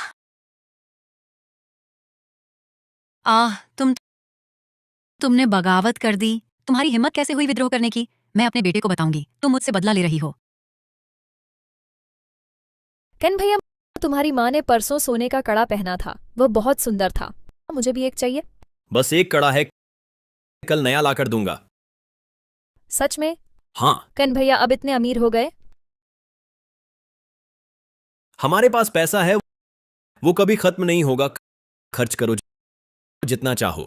आह, तुमने बगावत कर दी। तुम्हारी हिम्मत कैसे हुई विद्रोह करने की? मैं अपने बेटे को बताऊंगी, तुम मुझसे बदला ले रही हो। किन भैया, तुम्हारी माँ ने परसों सोने का कड़ा पहना था, वह बहुत सुंदर था। मुझे भी एक चाहिए। बस एक कड़ा है, कल नया लाकर दूंगा। सच में? हाँ, किन भैया अब इतने अमीर हो गए? हमारे पास पैसा है, वो कभी खत्म नहीं होगा। खर्च करो जितना चाहो।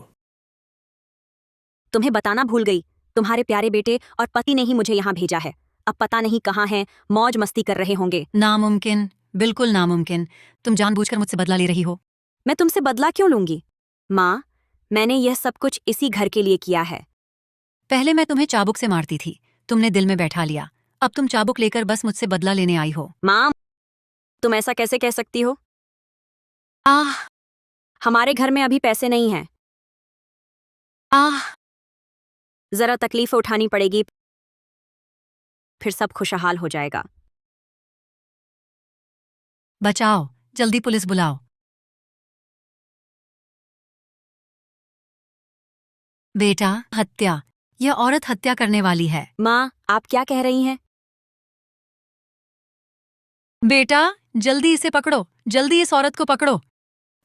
तुम्हें बताना भूल गई, तुम्हारे प्यारे बेटे और पति ने ही मुझे यहाँ भेजा है। अब पता नहीं कहाँ हैं, मौज मस्ती कर रहे होंगे। नामुमकिन, बिल्कुल नामुमकिन। तुम जानबूझकर मुझसे बदला ले रही हो। मैं तुमसे बदला क्यों लूंगी? माँ, मैंने यह सब कुछ इसी घर के लिए किया है। पहले मैं तुम्हें चाबुक से मारती थी, तुमने दिल में बैठा लिया। अब तुम चाबुक लेकर बस मुझसे बदला लेने आई हो। माँ, तुम ऐसा कैसे कह सकती हो? आह हमारे घर में अभी पैसे नहीं हैं। आह जरा तकलीफ उठानी पड़ेगी, फिर सब खुशहाल हो जाएगा। बचाओ, जल्दी पुलिस बुलाओ। बेटा, हत्या, यह औरत हत्या करने वाली है। माँ, आप क्या कह रही हैं? बेटा, जल्दी इसे पकड़ो, जल्दी इस औरत को पकड़ो।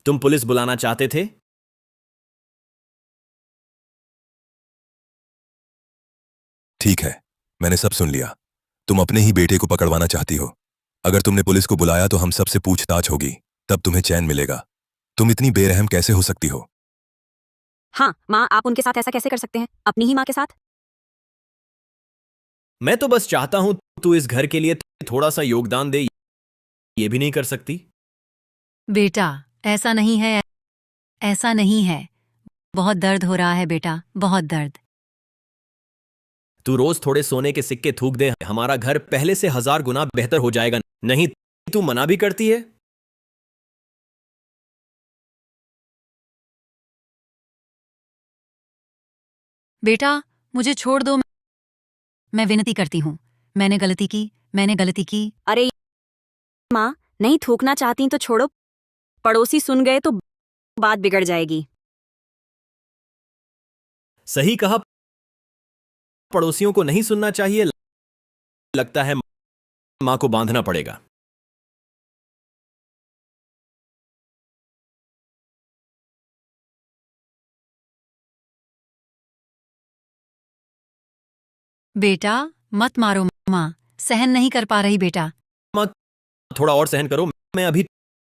तुम पुलिस बुलाना चाहते थे? ठीक है, मैंने सब सुन लिया। तुम अपने ही बेटे को पकड़वाना चाहती हो। अगर तुमने पुलिस को बुलाया तो हम सबसे पूछताछ होगी, तब तुम्हें चैन मिलेगा। तुम इतनी बेरहम कैसे हो सकती हो? हाँ माँ, आप उनके साथ ऐसा कैसे कर सकते हैं, अपनी ही माँ के साथ? मैं तो बस चाहता हूं तू इस घर के लिए थोड़ा सा योगदान दे, ये भी नहीं कर सकती? बेटा, ऐसा नहीं है, ऐसा नहीं है। बहुत दर्द हो रहा है बेटा, बहुत दर्द। तू रोज थोड़े सोने के सिक्के थूक दे, हमारा घर पहले से 1000 गुना बेहतर हो जाएगा। नहीं, तू मना भी करती है। बेटा, मुझे छोड़ दो, मैं विनती करती हूँ। मैंने गलती की, मैंने गलती की। अरे माँ, नहीं थूकना चाहती तो छोड़ो, पड़ोसी सुन गए तो बात बिगड़ जाएगी। सही कहा, पड़ोसियों को नहीं सुनना चाहिए। लगता है मां को बांधना पड़ेगा। बेटा, मत मारो माँ, सहन नहीं कर पा रही बेटा। मां, थोड़ा और सहन करो, मैं अभी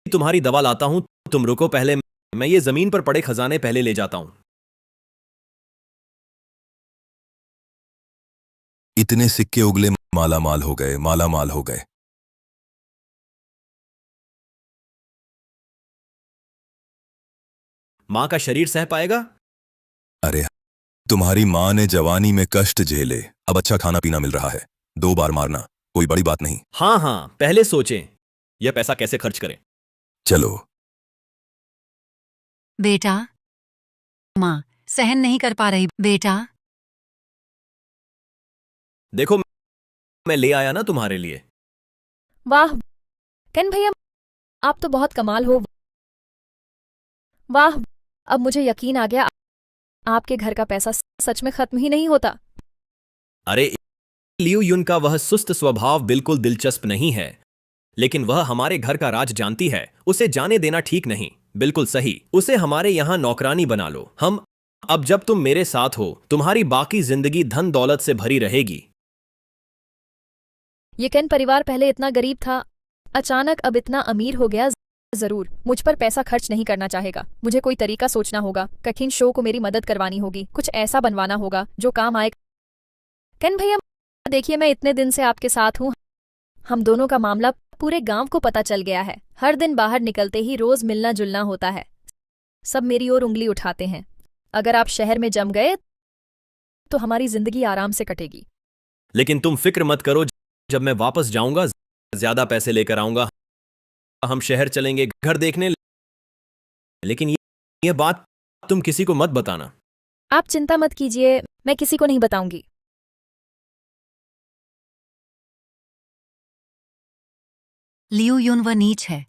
तुम्हारी दवा लाता हूं। तुम रुको, पहले मैं ये जमीन पर पड़े खजाने पहले ले जाता हूं। इतने सिक्के उगले, माला माल हो गए, माला माल हो गए। मां का शरीर सह पाएगा? अरे, तुम्हारी मां ने जवानी में कष्ट झेले, अब अच्छा खाना पीना मिल रहा है। 2 बार मारना कोई बड़ी बात नहीं। हाँ हाँ, पहले सोचें यह पैसा कैसे खर्च करें। चलो। बेटा, माँ सहन नहीं कर पा रही। बेटा, देखो, मैं ले आया ना तुम्हारे लिए। वाह कन भैया, आप तो बहुत कमाल हो। वाह, अब मुझे यकीन आ गया, आपके घर का पैसा सच में खत्म ही नहीं होता। अरे, लियू युन का वह सुस्त स्वभाव बिल्कुल दिलचस्प नहीं है, लेकिन वह हमारे घर का राज जानती है। उसे जाने देना ठीक नहीं। बिल्कुल सही, उसे हमारे यहां नौकरानी बना लो। अब जब तुम मेरे साथ हो, तुम्हारी बाकी जिंदगी धन दौलत से भरी रहेगी। ये केन परिवार पहले इतना गरीब था, अचानक अब इतना अमीर हो गया। जरूर मुझ पर पैसा खर्च नहीं करना चाहेगा। मुझे कोई तरीका सोचना होगा। कठिन शो को मेरी मदद करवानी होगी। कुछ ऐसा बनवाना होगा जो काम आए। केन भैया, देखिए, मैं इतने दिन से आपके साथ हूँ। हम दोनों का मामला पूरे गांव को पता चल गया है। हर दिन बाहर निकलते ही रोज मिलना जुलना होता है। सब मेरी ओर उंगली उठाते हैं। अगर आप शहर में जम गए तो हमारी जिंदगी आराम से कटेगी। लेकिन तुम फिक्र मत करो, जब मैं वापस जाऊंगा ज्यादा पैसे लेकर आऊंगा। हम शहर चलेंगे घर देखने। लेकिन ये बात तुम किसी को मत बताना। आप चिंता मत कीजिए, मैं किसी को नहीं बताऊंगी। लियू युन वह नीच है।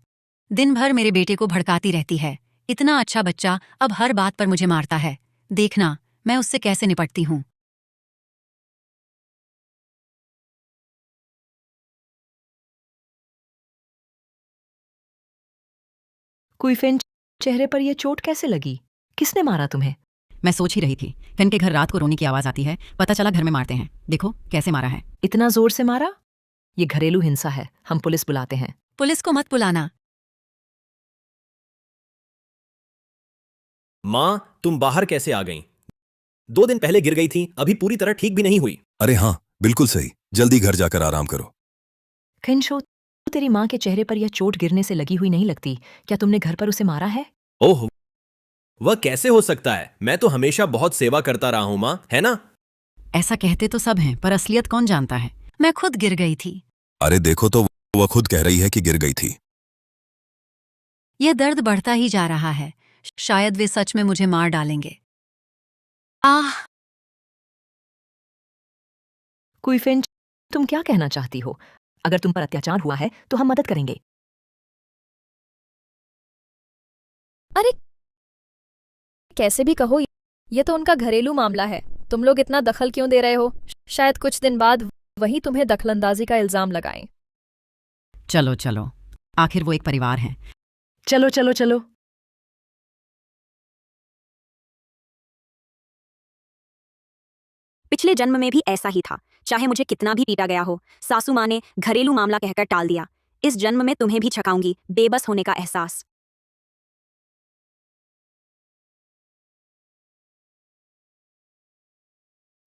दिन भर मेरे बेटे को भड़काती रहती है। इतना अच्छा बच्चा अब हर बात पर मुझे मारता है। देखना मैं उससे कैसे निपटती हूँ। कुइफेन, चेहरे पर यह चोट कैसे लगी? किसने मारा तुम्हें? मैं सोच ही रही थी, कन के घर रात को रोने की आवाज आती है। पता चला घर में मारते हैं। देखो कैसे मारा है। इतना जोर से मारा? ये घरेलू हिंसा है, हम पुलिस बुलाते हैं। पुलिस को मत बुलाना। मां, तुम बाहर कैसे आ गईं? 2 दिन पहले गिर गई थी, अभी पूरी तरह ठीक भी नहीं हुई। अरे हाँ, बिल्कुल सही। जल्दी घर जाकर आराम करो। खिंशो, तेरी माँ के चेहरे पर यह चोट गिरने से लगी हुई नहीं लगती। क्या तुमने घर पर उसे मारा है? ओह, वह कैसे हो सकता है? मैं तो हमेशा बहुत सेवा करता रहा हूं मां, है ना? ऐसा कहते तो सब हैं, पर असलियत कौन जानता है। मैं खुद गिर गई थी। अरे देखो तो, वह खुद कह रही है कि गिर गई थी। यह दर्द बढ़ता ही जा रहा है। शायद वे सच में मुझे मार डालेंगे। आह, कुइफेन, तुम क्या कहना चाहती हो? अगर तुम पर अत्याचार हुआ है तो हम मदद करेंगे। अरे कैसे भी कहो, ये तो उनका घरेलू मामला है। तुम लोग इतना दखल क्यों दे रहे हो? शायद कुछ दिन बाद वही तुम्हें दखलंदाजी का इल्जाम लगाएं। चलो चलो, आखिर वो एक परिवार हैं। चलो चलो चलो। पिछले जन्म में भी ऐसा ही था। चाहे मुझे कितना भी पीटा गया हो, सासू माँ ने घरेलू मामला कहकर टाल दिया। इस जन्म में तुम्हें भी छकाऊंगी बेबस होने का एहसास।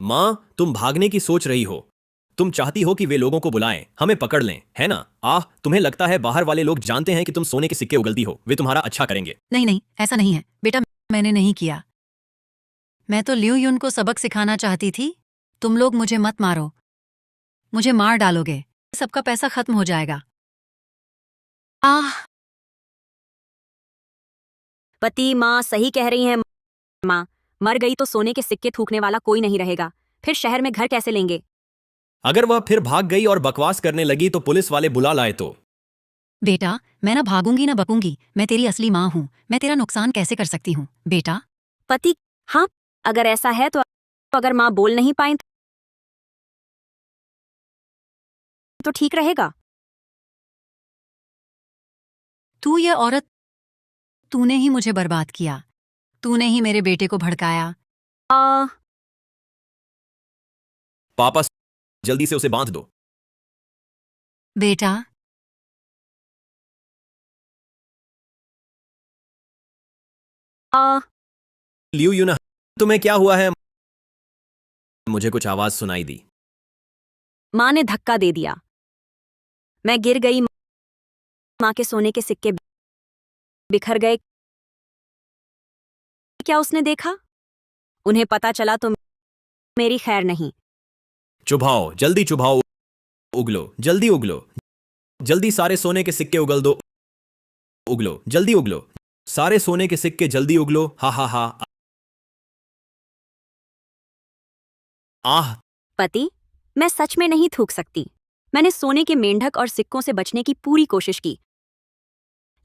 मां, तुम भागने की सोच रही हो। तुम चाहती हो कि वे लोगों को बुलाएं, हमें पकड़ लें, है ना? तुम्हें लगता है बाहर वाले लोग जानते हैं कि तुम सोने के सिक्के उगलती हो। वे तुम्हारा अच्छा करेंगे। नहीं नहीं, ऐसा नहीं है बेटा, मैंने नहीं किया। मैं तो लियू युन को सबक सिखाना चाहती थी। तुम लोग मुझे मत मारो, मुझे मार डालोगे, सबका पैसा खत्म हो जाएगा। आह, पति माँ सही कह रही हैं। माँ मर गई तो सोने के सिक्के थूकने वाला कोई नहीं रहेगा। फिर शहर में घर कैसे लेंगे? अगर वह फिर भाग गई और बकवास करने लगी तो पुलिस वाले बुला लाए तो। बेटा, मैं ना भागूंगी ना बकूंगी। मैं तेरी असली माँ हूँ। मैं तेरा नुकसान कैसे कर सकती हूँ बेटा? पति, हाँ, अगर ऐसा है तो अगर माँ बोल नहीं पाए तो ठीक रहेगा। तू ये औरत, तूने ही मुझे बर्बाद किया। तूने ही मेरे बेटे को भड़काया। पापा, जल्दी से उसे बांध दो। बेटा, लियू युन, तुम्हें क्या हुआ है? मुझे कुछ आवाज सुनाई दी। माँ ने धक्का दे दिया। मैं गिर गई। माँ के सोने के सिक्के बिखर गए। क्या उसने देखा? उन्हें पता चला तो मेरी खैर नहीं। चुभाओ, जल्दी चुभाओ, उगलो, जल्दी उगलो, जल्दी सारे सोने के सिक्के उगल दो, उगलो, जल्दी उगलो, सारे सोने के सिक्के जल्दी उगलो, हा हा हा। आह। पति, मैं सच में नहीं थूक सकती। मैंने सोने के मेंढक और सिक्कों से बचने की पूरी कोशिश की,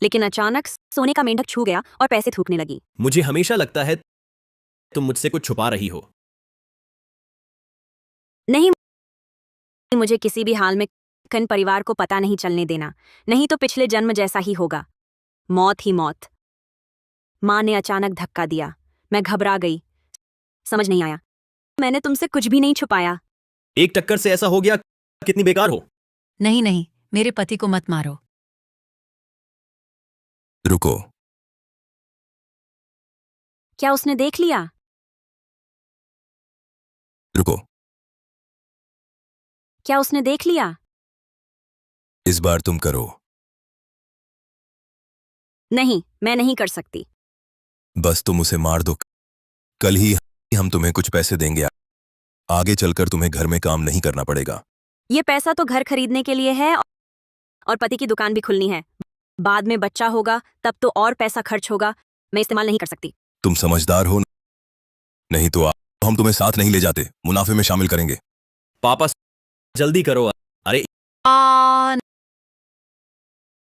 लेकिन अचानक सोने का मेंढक छू गया और पैसे थूकने लगी। मुझे हमेशा लगता है तुम मुझसे कुछ छुपा रही हो। नहीं, मुझे किसी भी हाल में कन परिवार को पता नहीं चलने देना, नहीं तो पिछले जन्म जैसा ही होगा, मौत ही मौत। माँ ने अचानक धक्का दिया। मैं घबरा गई। समझ नहीं आया। मैंने तुमसे कुछ भी नहीं छुपाया। एक टक्कर से ऐसा हो गया, कितनी बेकार हो। नहीं नहीं, मेरे पति को मत मारो। रुको। क्या उसने देख लिया? रुको। क्या उसने देख लिया? इस बार तुम करो। नहीं, मैं नहीं कर सकती। बस तुम उसे मार दो। कल ही हम तुम्हें कुछ पैसे देंगे। आगे चलकर तुम्हें घर में काम नहीं करना पड़ेगा। ये पैसा तो घर खरीदने के लिए है और पति की दुकान भी खुलनी है। बाद में बच्चा होगा तब तो और पैसा खर्च होगा। मैं इस्तेमाल नहीं कर सकती। तुम समझदार हो, नहीं तो हम तुम्हें साथ नहीं ले जाते, मुनाफे में शामिल करेंगे। पापा जल्दी करो। अरे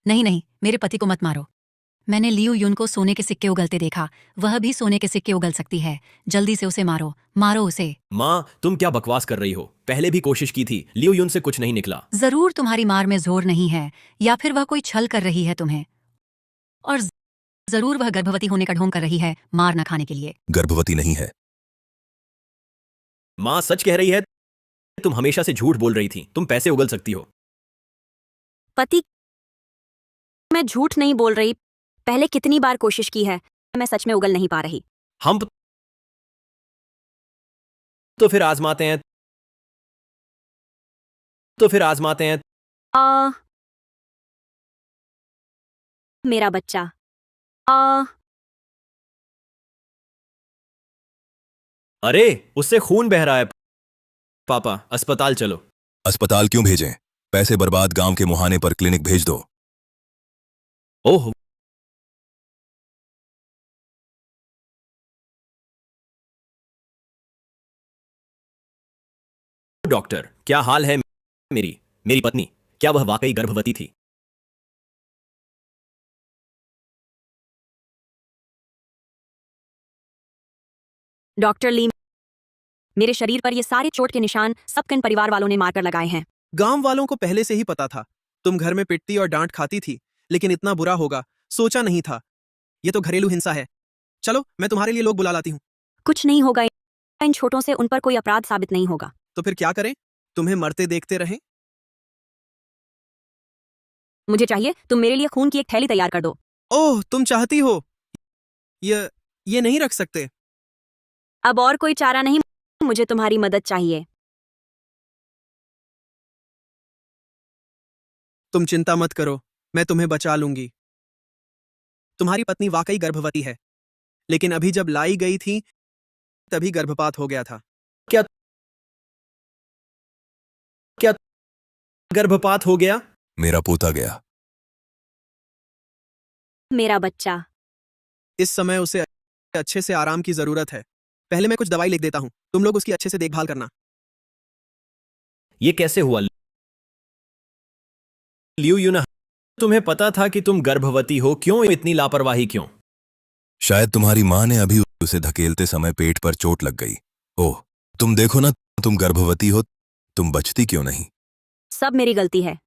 नहीं नहीं, मेरे पति को मत मारो। मैंने लियू युन को सोने के सिक्के उगलते देखा। वह भी सोने के सिक्के उगल सकती है। जल्दी से उसे मारो, मारो उसे। माँ, तुम क्या बकवास कर रही हो? पहले भी कोशिश की थी, लियो युन से कुछ नहीं निकला। जरूर तुम्हारी मार में जोर नहीं है, या फिर वह कोई छल कर रही है तुम्हें। और जरूर वह गर्भवती होने का ढोंग कर रही है, मार न खाने के लिए। गर्भवती नहीं है। माँ सच कह रही है। तुम हमेशा से झूठ बोल रही थी। तुम पैसे उगल सकती हो। पति, मैं झूठ नहीं बोल रही। पहले कितनी बार कोशिश की है, मैं सच में उगल नहीं पा रही। हम तो फिर आजमाते हैं। मेरा बच्चा। अरे, उससे खून बह रहा है। पापा, अस्पताल चलो। अस्पताल क्यों भेजें? पैसे बर्बाद, गांव के मुहाने पर क्लिनिक भेज दो। ओह, डॉक्टर, क्या हाल है मेरी मेरी पत्नी? क्या वह वाकई गर्भवती थी? डॉक्टर ली, मेरे शरीर पर ये सारे चोट के निशान सब कन परिवार वालों ने मारकर लगाए हैं। गांव वालों को पहले से ही पता था। तुम घर में पिटती और डांट खाती थी, लेकिन इतना बुरा होगा सोचा नहीं था। ये तो घरेलू हिंसा है। चलो, मैं तुम्हारे लिए लोग बुला लाती हूँ। कुछ नहीं होगा। इन छोटों से उन पर कोई अपराध साबित नहीं होगा। तो फिर क्या करें? तुम्हें मरते देखते रहें? मुझे चाहिए तुम मेरे लिए खून की एक थैली तैयार कर दो। ओह, तुम चाहती हो? ये नहीं रख सकते। अब और कोई चारा नहीं। मुझे तुम्हारी मदद चाहिए। तुम चिंता मत करो, मैं तुम्हें बचा लूंगी। तुम्हारी पत्नी वाकई गर्भवती है, लेकिन अभी जब लाई गई थी तभी गर्भपात हो गया था। क्या क्या गर्भपात हो गया? मेरा पोता गया। मेरा बच्चा। इस समय उसे अच्छे से आराम की जरूरत है। पहले मैं कुछ दवाई लिख देता हूँ, तुम लोग उसकी अच्छे से देखभाल करना। ये कैसे हुआ? लियू युन, तुम्हें पता था कि तुम गर्भवती हो, क्यों इतनी लापरवाही क्यों? शायद तुम्हारी माँ ने अभी उसे धकेलते समय पेट पर चोट लग गई। ओह, तुम देखो ना, तुम गर्भवती हो, तुम बचती क्यों नहीं? सब मेरी गलती है।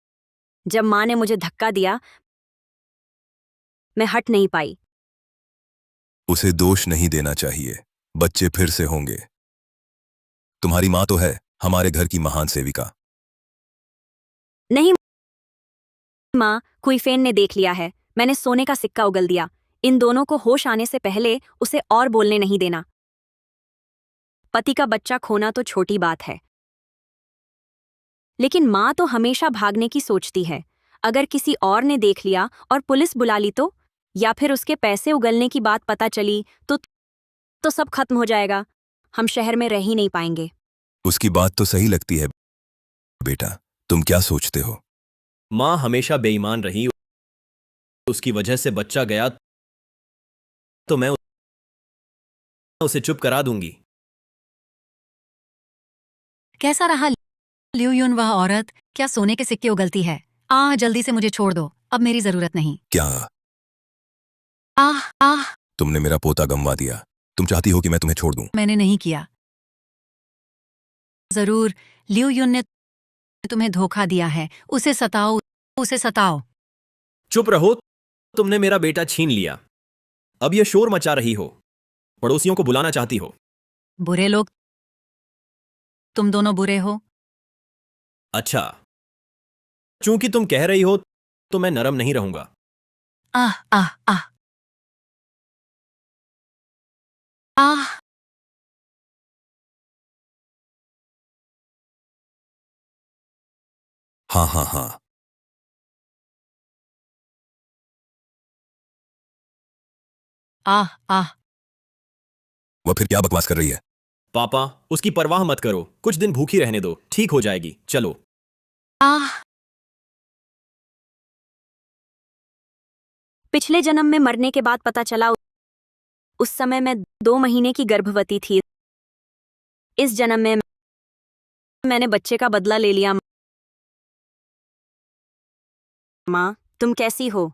जब माँ ने मुझे धक्का दिया, मैं हट नहीं पाई। उसे दोष नहीं देना चाहिए। बच्चे फिर से होंगे। तुम्हारी माँ तो है हमारे घर की महान सेविका। नहीं माँ, कुइफेन ने देख लिया है। मैंने सोने का सिक्का उगल दिया। इन दोनों को होश आने से पहले उसे और बोलने नहीं देना। पति का बच्चा खोना तो छोटी बात है, लेकिन माँ तो हमेशा भागने की सोचती है। अगर किसी और ने देख लिया और पुलिस बुला ली तो, या फिर उसके पैसे उगलने की बात पता चली तो सब खत्म हो जाएगा। हम शहर में रह ही नहीं पाएंगे। उसकी बात तो सही लगती है बेटा, तुम क्या सोचते हो? माँ हमेशा बेईमान रही, उसकी वजह से बच्चा गया तो मैं उसे चुप करा दूंगी। कैसा रहा लियो युन वह औरत? क्या सोने के सिक्के उगलती है? जल्दी से मुझे छोड़ दो, अब मेरी जरूरत नहीं। क्या तुमने मेरा पोता गंवा दिया? तुम चाहती हो कि मैं तुम्हें छोड़ दूं? मैंने नहीं किया। जरूर लियो युन ने तुम्हें धोखा दिया है। उसे सताओ, उसे सताओ। चुप रहो, तुमने मेरा बेटा छीन लिया। अब यह शोर मचा रही हो, पड़ोसियों को बुलाना चाहती हो। बुरे लोग तुम दोनों बुरे हो। अच्छा, चूंकि तुम कह रही हो तो मैं नरम नहीं रहूंगा। आह आह आह आह हाँ हाँ हाँ। आह आह वह फिर क्या बकवास कर रही है? पापा, उसकी परवाह मत करो, कुछ दिन भूखी रहने दो, ठीक हो जाएगी। चलो। आह पिछले जन्म में मरने के बाद पता चला उस समय मैं 2 महीने की गर्भवती थी। इस जन्म में मैंने बच्चे का बदला ले लिया। माँ, तुम कैसी हो?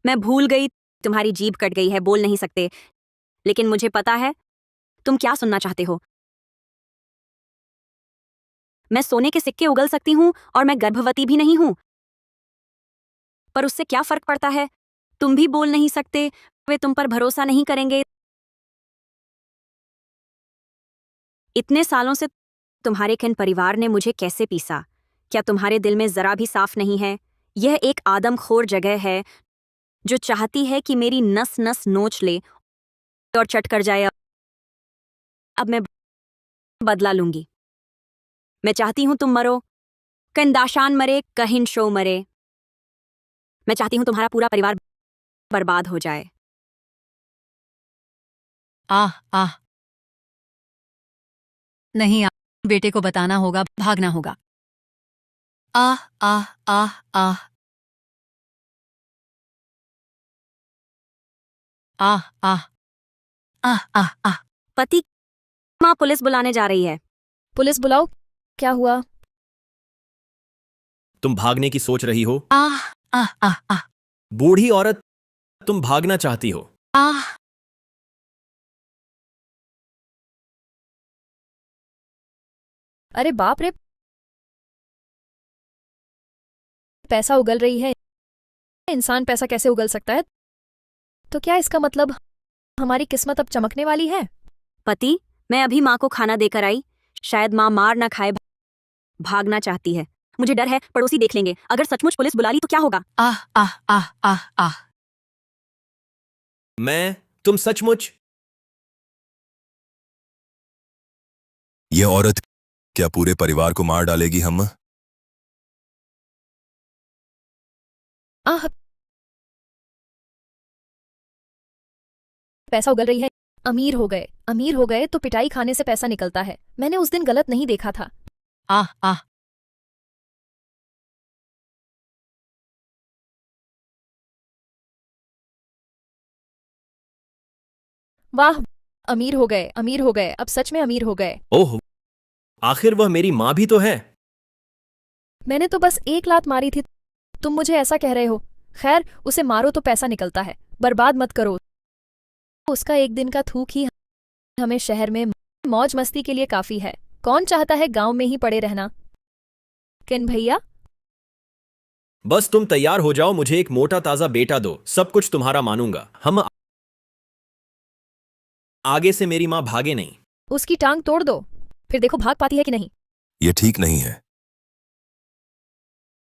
मैं भूल गई, तुम्हारी जीभ कट गई है, बोल नहीं सकते, लेकिन मुझे पता है तुम क्या सुनना चाहते हो। मैं सोने के सिक्के उगल सकती हूँ और मैं गर्भवती भी नहीं हूँ, पर उससे क्या फर्क पड़ता है? तुम भी बोल नहीं सकते, वे तुम पर भरोसा नहीं करेंगे। इतने सालों से तुम्हारे किन परिवार ने मुझे कैसे पीसा? क्या तुम्हारे दिल में जरा भी साफ नहीं है? यह एक आदमखोर जगह है जो चाहती है कि मेरी नस नस नोच ले और चट कर जाए। अब मैं बदला लूंगी। मैं चाहती हूं तुम मरो, कंदाशान मरे, कहिन शो मरे। मैं चाहती हूं तुम्हारा पूरा परिवार बर्बाद हो जाए। आह आह नहीं, बेटे को बताना होगा, भागना होगा। आह आह आह आह आह आह आह आह आह पति, माँ पुलिस बुलाने जा रही है। पुलिस बुलाओ। क्या हुआ? तुम भागने की सोच रही हो? आह आह आह आह बूढ़ी औरत, तुम भागना चाहती हो। आह अरे बाप रे, पैसा उगल रही है। इंसान पैसा कैसे उगल सकता है? तो क्या इसका मतलब हमारी किस्मत अब चमकने वाली है? पति, मैं अभी माँ को खाना देकर आई, शायद माँ मार ना खाए। भागना चाहती है। मुझे डर है पड़ोसी देख लेंगे। अगर सचमुच पुलिस बुला ली तो क्या होगा? आह आह आह आह आह तुम सचमुच? यह औरत क्या पूरे परिवार को मार डालेगी हम? आह, पैसा उगल रही है। अमीर हो गए, अमीर हो गए तो पिटाई खाने से पैसा निकलता है। मैंने उस दिन गलत नहीं देखा था। आह आह वाह, अमीर हो गए, अमीर हो गए, अब सच में अमीर हो गए। ओह, आखिर वह मेरी माँ भी तो है। मैंने तो बस 1 लात मारी थी, तुम मुझे ऐसा कह रहे हो। खैर, उसे मारो तो पैसा निकलता है, बर्बाद मत करो। उसका एक दिन का थूक ही हमें शहर में मौज मस्ती के लिए काफी है। कौन चाहता है गांव में ही पड़े रहना? किन भैया? बस तुम तैयार हो जाओ, मुझे एक मोटा ताजा बेटा दो, सब कुछ तुम्हारा मानूंगा। हम आगे से मेरी माँ भागे नहीं। उसकी टांग तोड़ दो, फिर देखो भाग पाती है कि नहीं। यह ठीक नहीं है।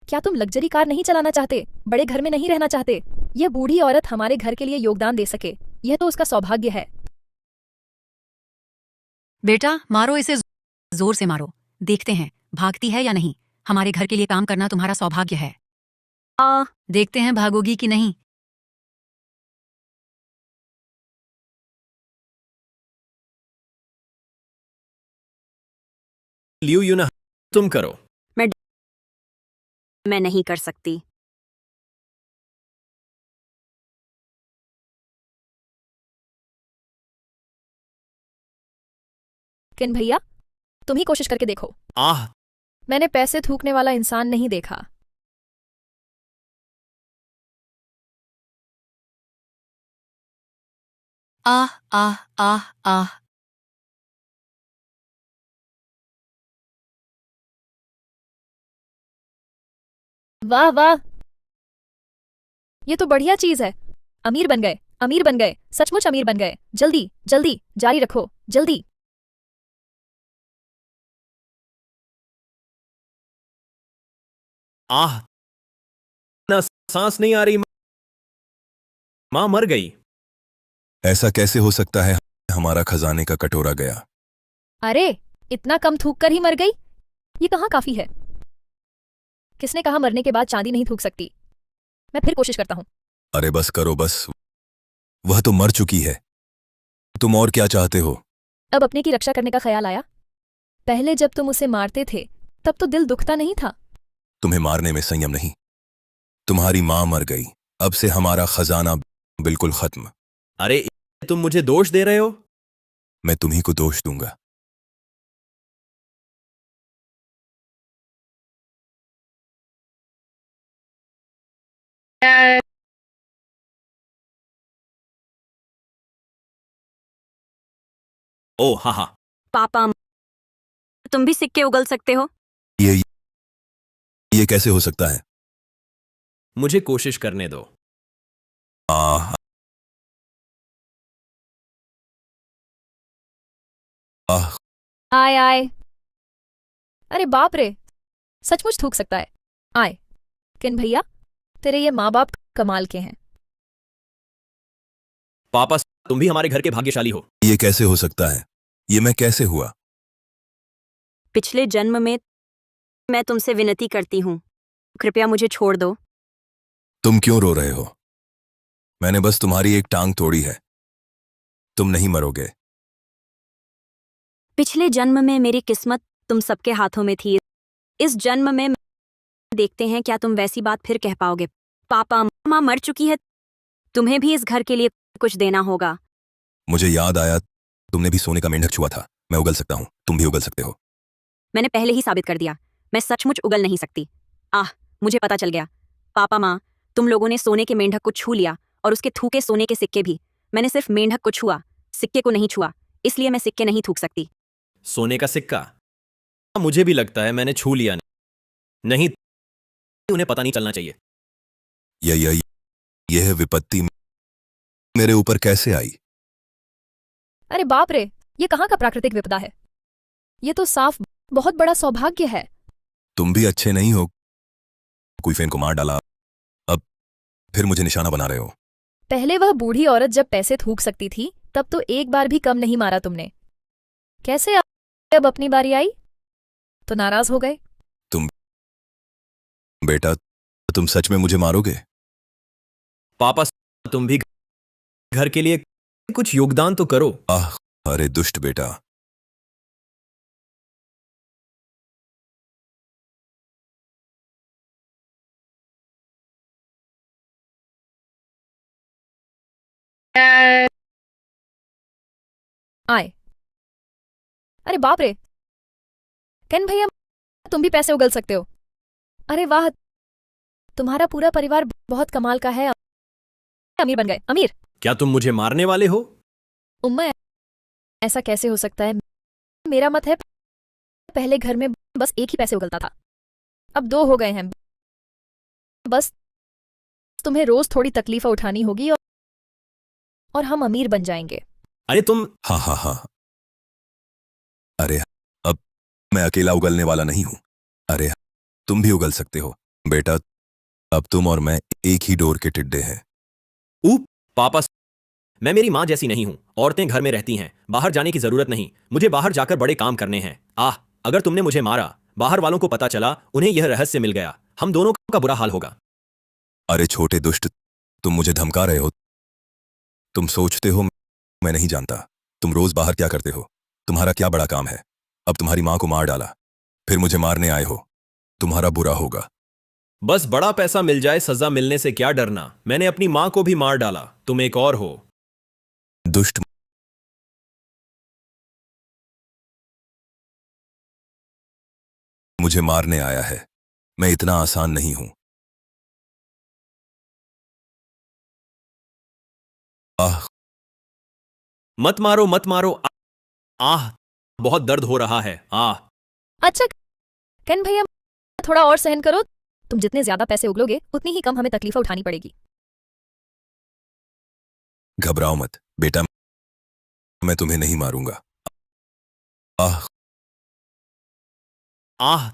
क्या तुम लग्जरी कार नहीं चलाना चाहते? बड़े घर में नहीं रहना चाहते? यह बूढ़ी औरत हमारे घर के लिए योगदान दे सके, यह तो उसका सौभाग्य है। बेटा, मारो इसे जोर से मारो, देखते हैं भागती है या नहीं। हमारे घर के लिए काम करना तुम्हारा सौभाग्य है। देखते हैं भागोगी कि नहीं। लियू यूना, तुम करो। मैं नहीं कर सकती। किन भैया, तुम ही कोशिश करके देखो। आह, मैंने पैसे थूकने वाला इंसान नहीं देखा। आह आह आह आह। वाह वाह, ये तो बढ़िया चीज है। अमीर बन गए, अमीर बन गए, सचमुच अमीर बन गए। जल्दी जल्दी जारी रखो, जल्दी। आह, ना सांस नहीं आ रही। मां मर गई। ऐसा कैसे हो सकता है? हमारा खजाने का कटोरा गया। अरे, इतना कम थूक कर ही मर गई? ये कहाँ काफी है? किसने कहा मरने के बाद चांदी नहीं थूक सकती? मैं फिर कोशिश करता हूँ। अरे बस करो बस, वह तो मर चुकी है। तुम और क्या चाहते हो? अब अपने की रक्षा करने का ख्याल आया? पहले जब तुम उसे मारते थे तब तो दिल दुखता नहीं था। तुम्हें मारने में संयम नहीं। तुम्हारी मां मर गई, अब से हमारा खजाना बिल्कुल खत्म। अरे, तुम मुझे दोष दे रहे हो? मैं तुम्ही को दोष दूंगा। ओ हा हा। पापा, तुम भी सिक्के उगल सकते हो? ये ये कैसे हो सकता है? मुझे कोशिश करने दो। आह आह, आय आय। अरे बाप रे, सचमुच थूक सकता है। आय, किन भैया, तेरे ये माँ बाप कमाल के हैं। पापा, तुम भी हमारे घर के भाग्यशाली हो। ये कैसे हो सकता है? ये मैं कैसे हुआ? पिछले जन्म में मैं तुमसे विनती करती हूँ, कृपया मुझे छोड़ दो। तुम क्यों रो रहे हो? मैंने बस तुम्हारी एक टांग तोड़ी है। तुम नहीं मरोगे। पिछले जन्म में मेरी किस्मत तुम सबके हाथों में थी। इस जन्म में देखते हैं क्या तुम वैसी बात फिर कह पाओगे। पापा, माँ मर चुकी है, तुम्हें भी इस घर के लिए कुछ देना होगा। मुझे याद आया, तुमने भी सोने का मेंढक छुआ था। मैं उगल सकता हूँ, तुम भी उगल सकते हो। मैंने पहले ही साबित कर दिया, मैं सचमुच उगल नहीं सकती। मुझे पता चल गया। पापा, माँ, तुम लोगों ने सोने के मेंढक को छू लिया और उसके थूके सोने के सिक्के भी। मैंने सिर्फ मेंढक को छुआ, सिक्के को नहीं छुआ, इसलिए मैं सिक्के नहीं थूक सकती। सोने का सिक्का? मुझे भी लगता है मैंने छू लिया। नहीं, उन्हें पता नहीं चलना चाहिए। यह विपत्ति मेरे ऊपर कैसे आई? अरे बाप रे, ये कहाँ का प्राकृतिक विपदा है? ये तो साफ बहुत बड़ा सौभाग्य है। तुम भी अच्छे नहीं हो। कोई फैन को मार डाला, अब फिर मुझे निशाना बना रहे हो। पहले वह बूढ़ी औरत जब पैसे थूक सकती थी तब तो एक बार भी कम नहीं मारा तुमने। कैसे अब अपनी बारी आई तो नाराज हो गए? बेटा, तुम सच में मुझे मारोगे? पापा, तुम भी घर के लिए कुछ योगदान तो करो। अरे दुष्ट बेटा। आए। अरे बाप रे, केन भैया, तुम भी पैसे उगल सकते हो। अरे वाह, तुम्हारा पूरा परिवार बहुत कमाल का है। अमीर बन गए, अमीर। क्या तुम मुझे मारने वाले हो? उम्मा, ऐसा कैसे हो सकता है? मेरा मत है, पहले घर में बस एक ही पैसे उगलता था, अब 2 हो गए हैं। बस तुम्हें रोज थोड़ी तकलीफ उठानी होगी और हम अमीर बन जाएंगे। अरे तुम। हाँ। अरे अब मैं अकेला उगलने वाला नहीं हूं। अरे तुम भी उगल सकते हो बेटा। अब तुम और मैं एक ही डोर के टिड्डे हैं। पापा, मैं मेरी माँ जैसी नहीं हूँ। औरतें घर में रहती हैं, बाहर जाने की जरूरत नहीं। मुझे बाहर जाकर बड़े काम करने हैं। अगर तुमने मुझे मारा, बाहर वालों को पता चला, उन्हें यह रहस्य मिल गया, हम दोनों का बुरा हाल होगा। अरे छोटे दुष्ट, तुम मुझे धमका रहे हो। तुम सोचते हो मैं नहीं जानता तुम रोज बाहर क्या करते हो। तुम्हारा क्या बड़ा काम है। अब तुम्हारी माँ को मार डाला, फिर मुझे मारने आए हो। तुम्हारा बुरा होगा। बस बड़ा पैसा मिल जाए, सजा मिलने से क्या डरना। मैंने अपनी माँ को भी मार डाला, तुम एक और हो। दुष्ट, मुझे मारने आया है। मैं इतना आसान नहीं हूं। आह, मत मारो मत मारो। बहुत दर्द हो रहा है। अच्छा कन भैया, थोड़ा और सहन करो। तुम जितने ज्यादा पैसे उगलोगे उतनी ही कम हमें तकलीफें उठानी पड़ेगी। घबराओ मत बेटा, मैं तुम्हें नहीं मारूंगा। आह, आह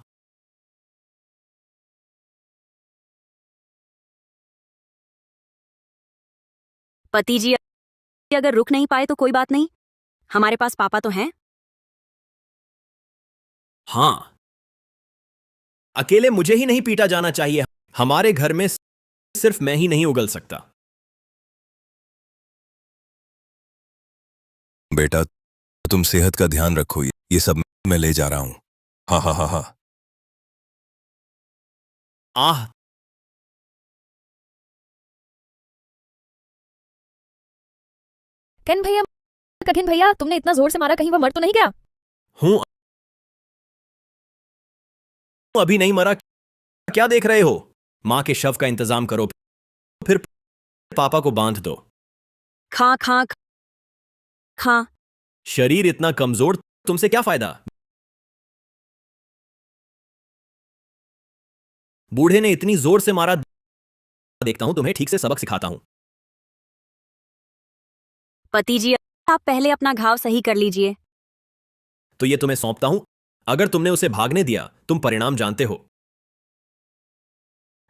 पति जी अगर रुक नहीं पाए तो कोई बात नहीं, हमारे पास पापा तो हैं। हाँ, अकेले मुझे ही नहीं पीटा जाना चाहिए। हमारे घर में सिर्फ मैं ही नहीं उगल सकता। बेटा तुम सेहत का ध्यान रखो, ये सब मैं ले जा रहा हूं। हा हा हा हा। आह कन भैया, कठिन भैया, तुमने इतना जोर से मारा, कहीं वो मर तो नहीं गया? हूं, अभी नहीं मरा। क्या देख रहे हो? मां के शव का इंतजाम करो, फिर पापा को बांध दो। खा खा खा। शरीर इतना कमजोर, तुमसे क्या फायदा। बूढ़े ने इतनी जोर से मारा, देखता हूं तुम्हें ठीक से सबक सिखाता हूं। पति जी आप पहले अपना घाव सही कर लीजिए। तो ये तुम्हें सौंपता हूं। अगर तुमने उसे भागने दिया, तुम परिणाम जानते हो।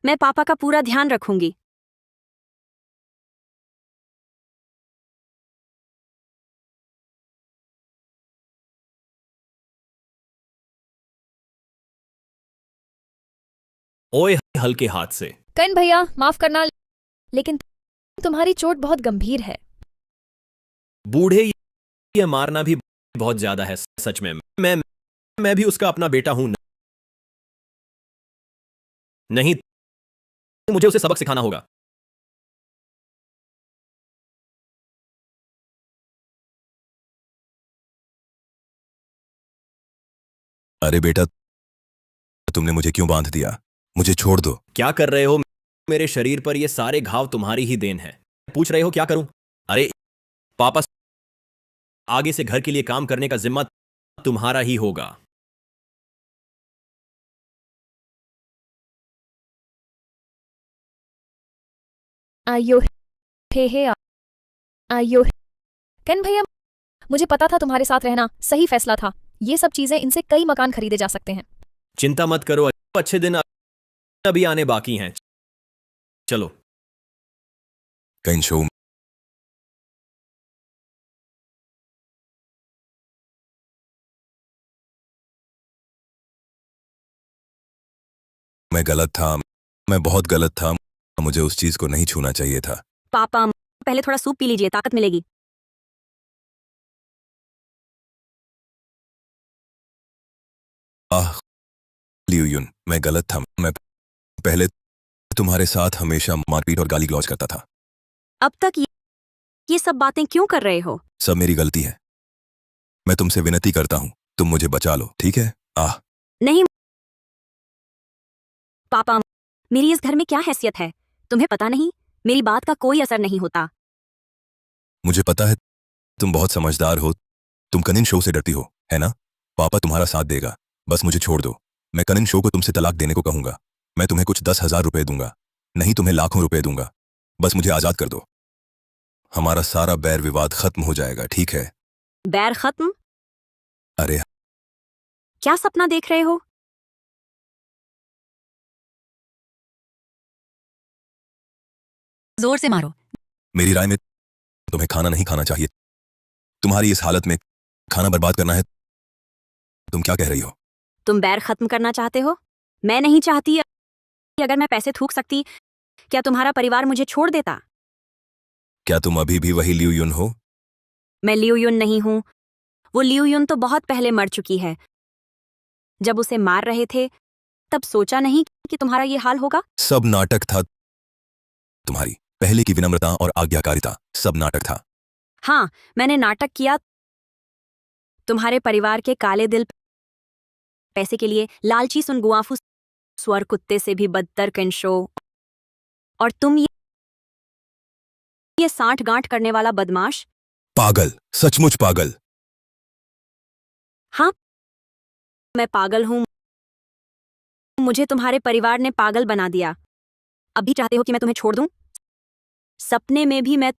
मैं पापा का पूरा ध्यान रखूंगी। ओए हल्के हाथ से। कन भैया माफ करना, लेकिन तुम्हारी चोट बहुत गंभीर है। बूढ़े ये मारना भी बहुत ज्यादा है। सच में मैं भी उसका अपना बेटा हूं। नहीं, मुझे उसे सबक सिखाना होगा। अरे बेटा, तुमने मुझे क्यों बांध दिया? मुझे छोड़ दो। क्या कर रहे हो? मेरे शरीर पर ये सारे घाव तुम्हारी ही देन है। पूछ रहे हो क्या करूं? अरे पापा, आगे से घर के लिए काम करने का जिम्मा तुम्हारा ही होगा। आयो हे आयो। कन भैया, मुझे पता था तुम्हारे साथ रहना सही फैसला था। ये सब चीजें, इनसे कई मकान खरीदे जा सकते हैं। चिंता मत करो, अच्छे दिन अभी आने बाकी हैं। चलो। कहीं शो मैं गलत था, मैं बहुत गलत था। मुझे उस चीज को नहीं छूना चाहिए था। पापा पहले थोड़ा सूप पी लीजिए, ताकत मिलेगी। आह लियुयुन, मैं गलत था। मैं पहले तुम्हारे साथ हमेशा मारपीट और गाली गलौज करता था। अब तक ये सब बातें क्यों कर रहे हो? सब मेरी गलती है। मैं तुमसे विनती करता हूं, तुम मुझे बचा लो, ठीक है? आह, नहीं पापा, मेरी इस घर में क्या हैसियत है, तुम्हें पता नहीं? मेरी बात का कोई असर नहीं होता। मुझे पता है तुम बहुत समझदार हो। तुम कनिन शो से डरती हो, है ना? पापा तुम्हारा साथ देगा। बस मुझे छोड़ दो। मैं कनिन शो को तुमसे तलाक देने को कहूंगा। मैं तुम्हें कुछ 10,000 रुपए दूंगा, नहीं तुम्हें लाखों रुपए दूंगा। बस मुझे आजाद कर दो। हमारा सारा बैर विवाद खत्म हो जाएगा, ठीक है? बैर खत्म? अरे क्या सपना देख रहे हो? जोर से मारो। मेरी राय में तुम्हें खाना नहीं खाना चाहिए। तुम्हारी इस हालत में खाना बर्बाद करना है। तुम क्या कह रही हो? तुम बैर खत्म करना चाहते हो? मैं नहीं चाहती। अगर मैं पैसे थूक सकती, क्या तुम्हारा परिवार मुझे छोड़ देता? क्या तुम अभी भी वही लियू युन हो? मैं लियू युन नहीं हूं। वो लियू युन तो बहुत पहले मर चुकी है। जब उसे मार रहे थे तब सोचा नहीं कि तुम्हारा ये हाल होगा। सब नाटक था। तुम्हारी पहले की विनम्रता और आज्ञाकारिता सब नाटक था। हाँ, मैंने नाटक किया। तुम्हारे परिवार के काले दिल पैसे के लिए लालची सुनगुआफू स्वर कुत्ते से भी बदतर किंशो, और तुम ये साठ गांठ करने वाला बदमाश। पागल, सचमुच पागल। हाँ, मैं पागल हूं। मुझे तुम्हारे परिवार ने पागल बना दिया। अभी चाहते हो कि मैं तुम्हें छोड़ दूं? सपने में भी मैं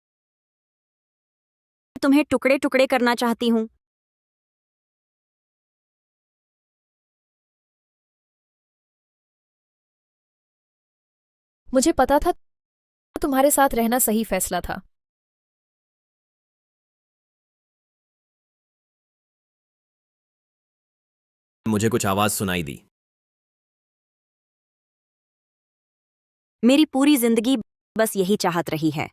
तुम्हें टुकड़े टुकड़े करना चाहती हूं। मुझे पता था तुम्हारे साथ रहना सही फैसला था। मुझे कुछ आवाज सुनाई दी। मेरी पूरी जिंदगी बस यही चाहत रही है।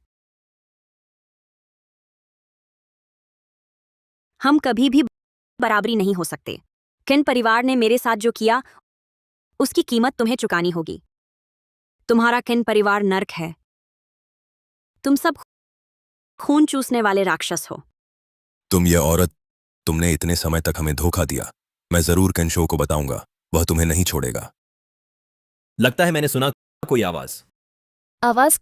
हम कभी भी बराबरी नहीं हो सकते। किन परिवार ने मेरे साथ जो किया उसकी कीमत तुम्हें चुकानी होगी। तुम्हारा किन परिवार नर्क है। तुम सब खून चूसने वाले राक्षस हो। तुम ये औरत, तुमने इतने समय तक हमें धोखा दिया। मैं जरूर केंशो को बताऊंगा, वह तुम्हें नहीं छोड़ेगा। लगता है मैंने सुना कोई आवाज। आवाज?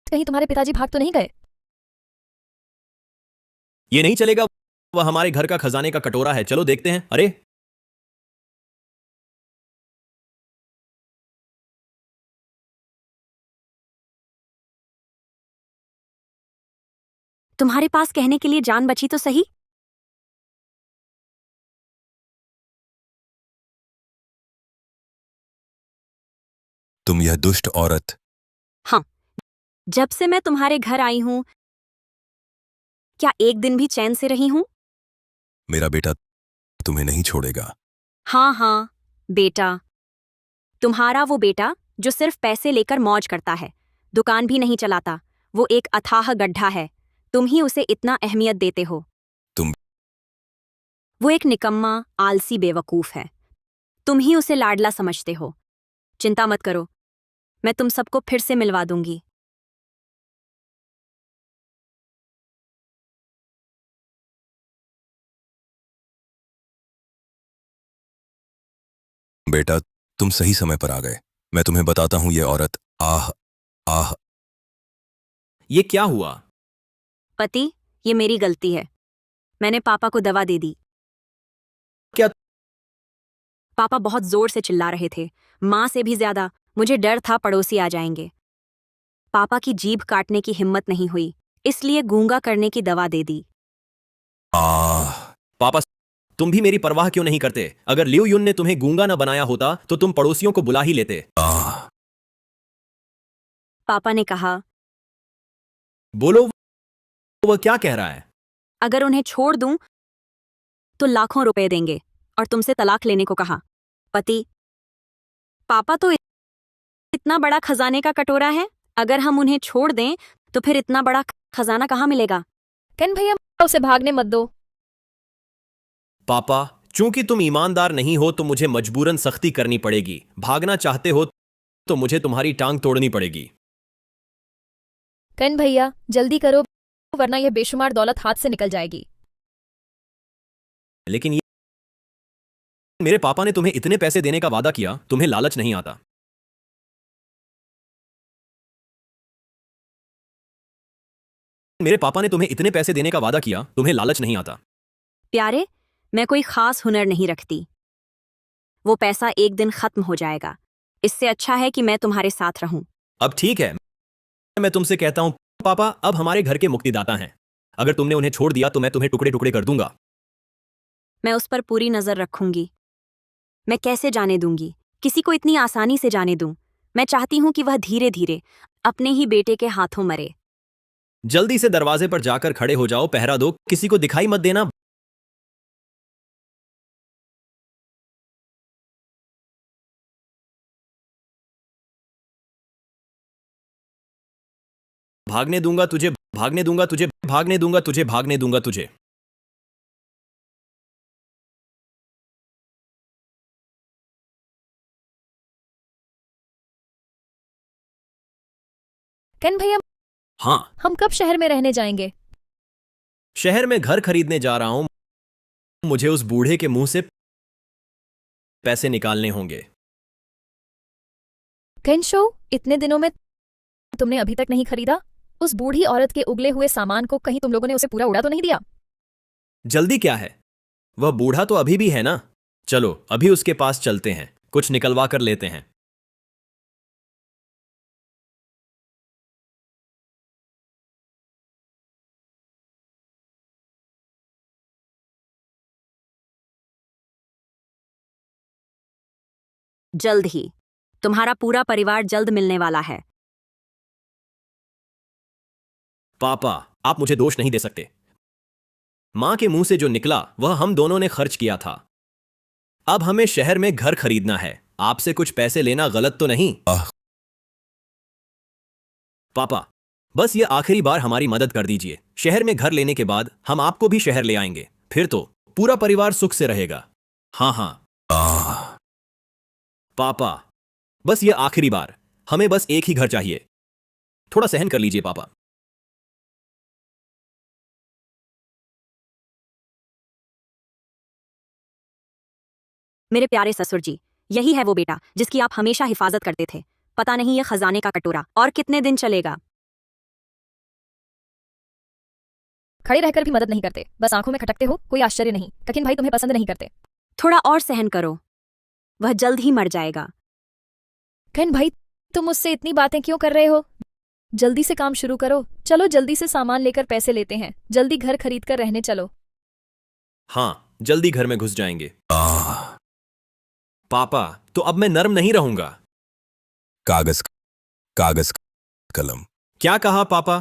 कहीं तुम्हारे पिताजी भाग तो नहीं गए? ये नहीं चलेगा। वह हमारे घर का खजाने का कटोरा है। चलो देखते हैं। अरे, तुम्हारे पास कहने के लिए जान बची तो सही। तुम यह दुष्ट औरत। हाँ, जब से मैं तुम्हारे घर आई हूं, क्या एक दिन भी चैन से रही हूं? मेरा बेटा तुम्हें नहीं छोड़ेगा। हाँ, बेटा। तुम्हारा वो बेटा जो सिर्फ पैसे लेकर मौज करता है, दुकान भी नहीं चलाता। वो एक अथाह गड्ढा है। तुम ही उसे इतना अहमियत देते हो। तुम वो एक निकम्मा आलसी बेवकूफ है। तुम ही उसे लाडला समझते हो। चिंता मत करो, मैं तुम सबको फिर से मिलवा दूंगी। बेटा, तुम सही समय पर आ गए। मैं तुम्हें बताता हूं, ये औरत आह आह। ये क्या हुआ? पति, ये मेरी गलती है। मैंने पापा को दवा दे दी। क्या? पापा बहुत जोर से चिल्ला रहे थे, माँ से भी ज्यादा। मुझे डर था पड़ोसी आ जाएंगे। पापा की जीभ काटने की हिम्मत नहीं हुई, इसलिए गूंगा करने की दवा दे दी। आह। पापा, तुम भी मेरी परवाह क्यों नहीं करते? अगर लियू युन ने तुम्हें गूंगा न बनाया होता तो तुम पड़ोसियों को बुला ही लेते। आह। पापा ने कहा, बोलो, वह क्या कह रहा है? अगर उन्हें छोड़ दूं तो लाखों रुपए देंगे, और तुमसे तलाक लेने को कहा। पति, पापा तो इतना बड़ा खजाने का कटोरा है, अगर हम उन्हें छोड़ दें तो फिर इतना बड़ा खजाना कहाँ मिलेगा? केन भैया, उसे भागने मत दो। पापा, चूंकि तुम ईमानदार नहीं हो तो मुझे मजबूरन सख्ती करनी पड़ेगी। भागना चाहते हो तो मुझे तुम्हारी टांग तोड़नी पड़ेगी। केन भैया, जल्दी करो, वरना यह बेशुमार दौलत हाथ से निकल जाएगी। लेकिन ये मेरे पापा ने तुम्हें इतने पैसे देने का वादा किया, तुम्हें लालच नहीं आता? मेरे पापा ने तुम्हें इतने पैसे देने का वादा किया, तुम्हें लालच नहीं आता? प्यारे, मैं कोई खास हुनर नहीं रखती। वो पैसा एक दिन खत्म हो जाएगा। इससे अच्छा है कि मैं तुम्हारे साथ रहूं। अब ठीक है, मैं तुमसे कहता हूं, पापा अब हमारे घर के मुक्तिदाता हैं। अगर तुमने उन्हें छोड़ दिया तो मैं तुम्हें टुकड़े टुकड़े कर दूंगा। मैं उस पर पूरी नजर रखूंगी। मैं कैसे जाने दूंगी? किसी को इतनी आसानी से जाने दूं? मैं चाहती हूं कि वह धीरे धीरे अपने ही बेटे के हाथों मरे। जल्दी से दरवाजे पर जाकर खड़े हो जाओ, पहरा दो, किसी को दिखाई मत देना। भागने दूंगा तुझे, भागने दूंगा तुझे, भागने दूंगा तुझे, भागने दूंगा तुझे। केन भैया, हाँ, हम कब शहर में रहने जाएंगे? शहर में घर खरीदने जा रहा हूं। मुझे उस बूढ़े के मुंह से पैसे निकालने होंगे। केनशो, इतने दिनों में तुमने अभी तक नहीं खरीदा? उस बूढ़ी औरत के उगले हुए सामान को कहीं तुम लोगों ने उसे पूरा उड़ा तो नहीं दिया? जल्दी क्या है, वह बूढ़ा तो अभी भी है ना। चलो अभी उसके पास चलते हैं, कुछ निकलवा कर लेते हैं। जल्द ही तुम्हारा पूरा परिवार जल्द मिलने वाला है। पापा, आप मुझे दोष नहीं दे सकते। मां के मुंह से जो निकला वह हम दोनों ने खर्च किया था। अब हमें शहर में घर खरीदना है। आपसे कुछ पैसे लेना गलत तो नहीं? पापा, बस ये आखिरी बार हमारी मदद कर दीजिए। शहर में घर लेने के बाद हम आपको भी शहर ले आएंगे, फिर तो पूरा परिवार सुख से रहेगा। हाँ हाँ पापा, बस ये आखिरी बार, हमें बस एक ही घर चाहिए। थोड़ा सहन कर लीजिए पापा। मेरे प्यारे ससुर जी, यही है वो बेटा जिसकी आप हमेशा हिफाजत करते थे। पता नहीं ये खजाने का कटोरा और कितने दिन चलेगा। खड़े रहकर भी मदद नहीं करते, बस आंखों में खटकते हो। कोई आश्चर्य नहीं, कठिन भाई तुम्हें पसंद नहीं करते। थोड़ा और सहन करो, वह जल्द ही मर जाएगा। केन भाई, तुम मुझसे इतनी बातें क्यों कर रहे हो? जल्दी से काम शुरू करो। चलो जल्दी से सामान लेकर पैसे लेते हैं, जल्दी घर खरीद कर रहने चलो। हाँ, जल्दी घर में घुस जाएंगे। पापा, तो अब मैं नर्म नहीं रहूंगा। कागज कागज कलम। क्या कहा पापा?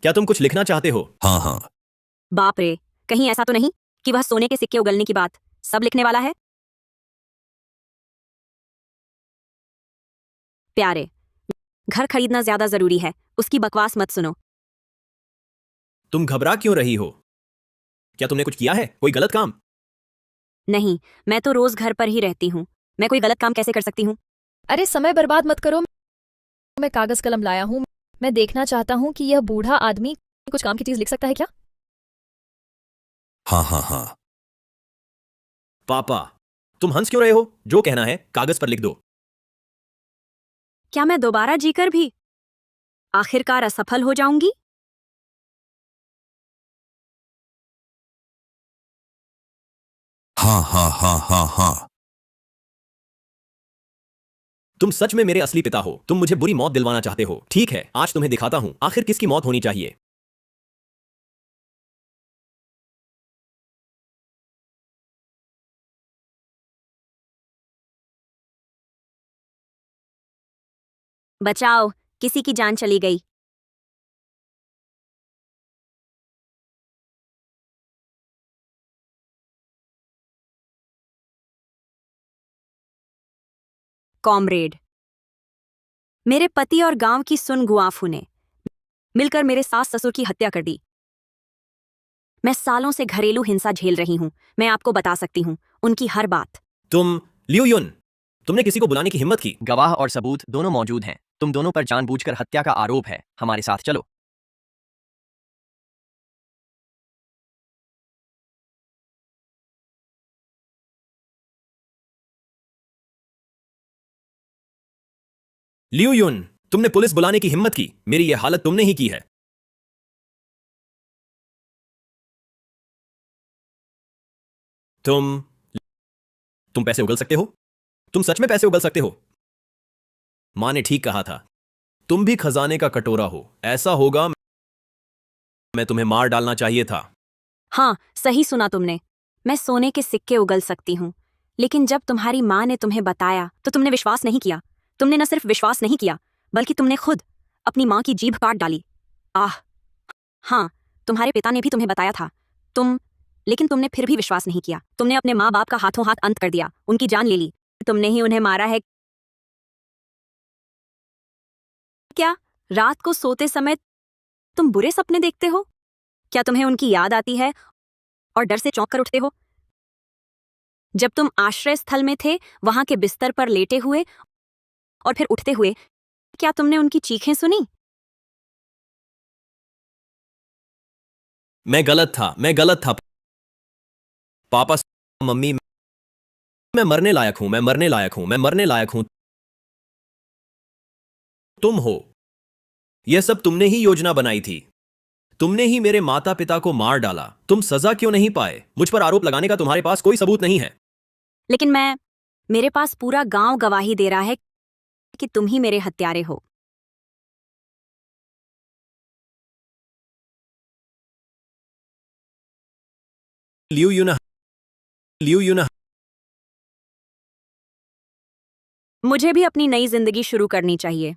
क्या तुम कुछ लिखना चाहते हो? हाँ हाँ। बाप रे, कहीं ऐसा तो नहीं कि वह सोने के सिक्के उगलने की बात सब लिखने वाला है? प्यारे, घर खरीदना ज्यादा जरूरी है, उसकी बकवास मत सुनो। तुम घबरा क्यों रही हो? क्या तुमने कुछ किया है, कोई गलत काम? नहीं, मैं तो रोज घर पर ही रहती हूँ। मैं कोई गलत काम कैसे कर सकती हूँ? अरे समय बर्बाद मत करो, मैं कागज कलम लाया हूँ। मैं देखना चाहता हूँ कि यह बूढ़ा आदमी कुछ काम की चीज लिख सकता है क्या? हाँ हाँ हाँ। पापा, तुम हंस क्यों रहे हो? जो कहना है कागज पर लिख दो। क्या मैं दोबारा जीकर भी आखिरकार असफल हो जाऊंगी? हाँ हाँ हाँ हाँ हाँ। तुम सच में मेरे असली पिता हो। तुम मुझे बुरी मौत दिलवाना चाहते हो। ठीक है, आज तुम्हें दिखाता हूं आखिर किसकी मौत होनी चाहिए। बचाओ, किसी की जान चली गई। कॉमरेड, मेरे पति और गांव की सुन गुआफू ने मिलकर मेरे सास ससुर की हत्या कर दी। मैं सालों से घरेलू हिंसा झेल रही हूं। मैं आपको बता सकती हूं उनकी हर बात। तुम लियू युन, तुमने किसी को बुलाने की हिम्मत की? गवाह और सबूत दोनों मौजूद हैं। तुम दोनों पर जानबूझकर हत्या का आरोप है। हमारे साथ चलो। लियू युन, तुमने पुलिस बुलाने की हिम्मत की। मेरी यह हालत तुमने ही की है। तुम पैसे उगल सकते हो? तुम सच में पैसे उगल सकते हो? मां ने ठीक कहा था, तुम भी खजाने का कटोरा हो। ऐसा होगा, मैं तुम्हें मार डालना चाहिए था। हाँ, सही सुना तुमने। मैं सोने के सिक्के उगल सकती हूँ, लेकिन जब तुम्हारी माँ ने तुम्हें बताया तो तुमने विश्वास नहीं किया। तुमने न सिर्फ विश्वास नहीं किया, बल्कि तुमने खुद अपनी माँ की जीभ काट डाली। आह, हाँ, तुम्हारे पिता ने भी तुम्हें बताया था। लेकिन तुमने फिर भी विश्वास नहीं किया। तुमने अपने माँ बाप का हाथों हाथ अंत कर दिया, उनकी जान ले ली। तुमने ही उन्हें मारा है। क्या रात को सोते समय तुम बुरे सपने देखते हो? क्या तुम्हें उनकी याद आती है और डर से चौंक कर उठते हो? जब तुम आश्रय स्थल में थे, वहां के बिस्तर पर लेटे हुए और फिर उठते हुए, क्या तुमने उनकी चीखें सुनी? मैं गलत था। पापा, मम्मी, मैं मरने लायक हूं। तुम हो। यह सब तुमने ही योजना बनाई थी। तुमने ही मेरे माता पिता को मार डाला। तुम सजा क्यों नहीं पाए? मुझ पर आरोप लगाने का तुम्हारे पास कोई सबूत नहीं है। लेकिन मेरे पास पूरा गांव गवाही दे रहा है कि तुम ही मेरे हत्यारे हो। लियू यूना, मुझे भी अपनी नई जिंदगी शुरू करनी चाहिए।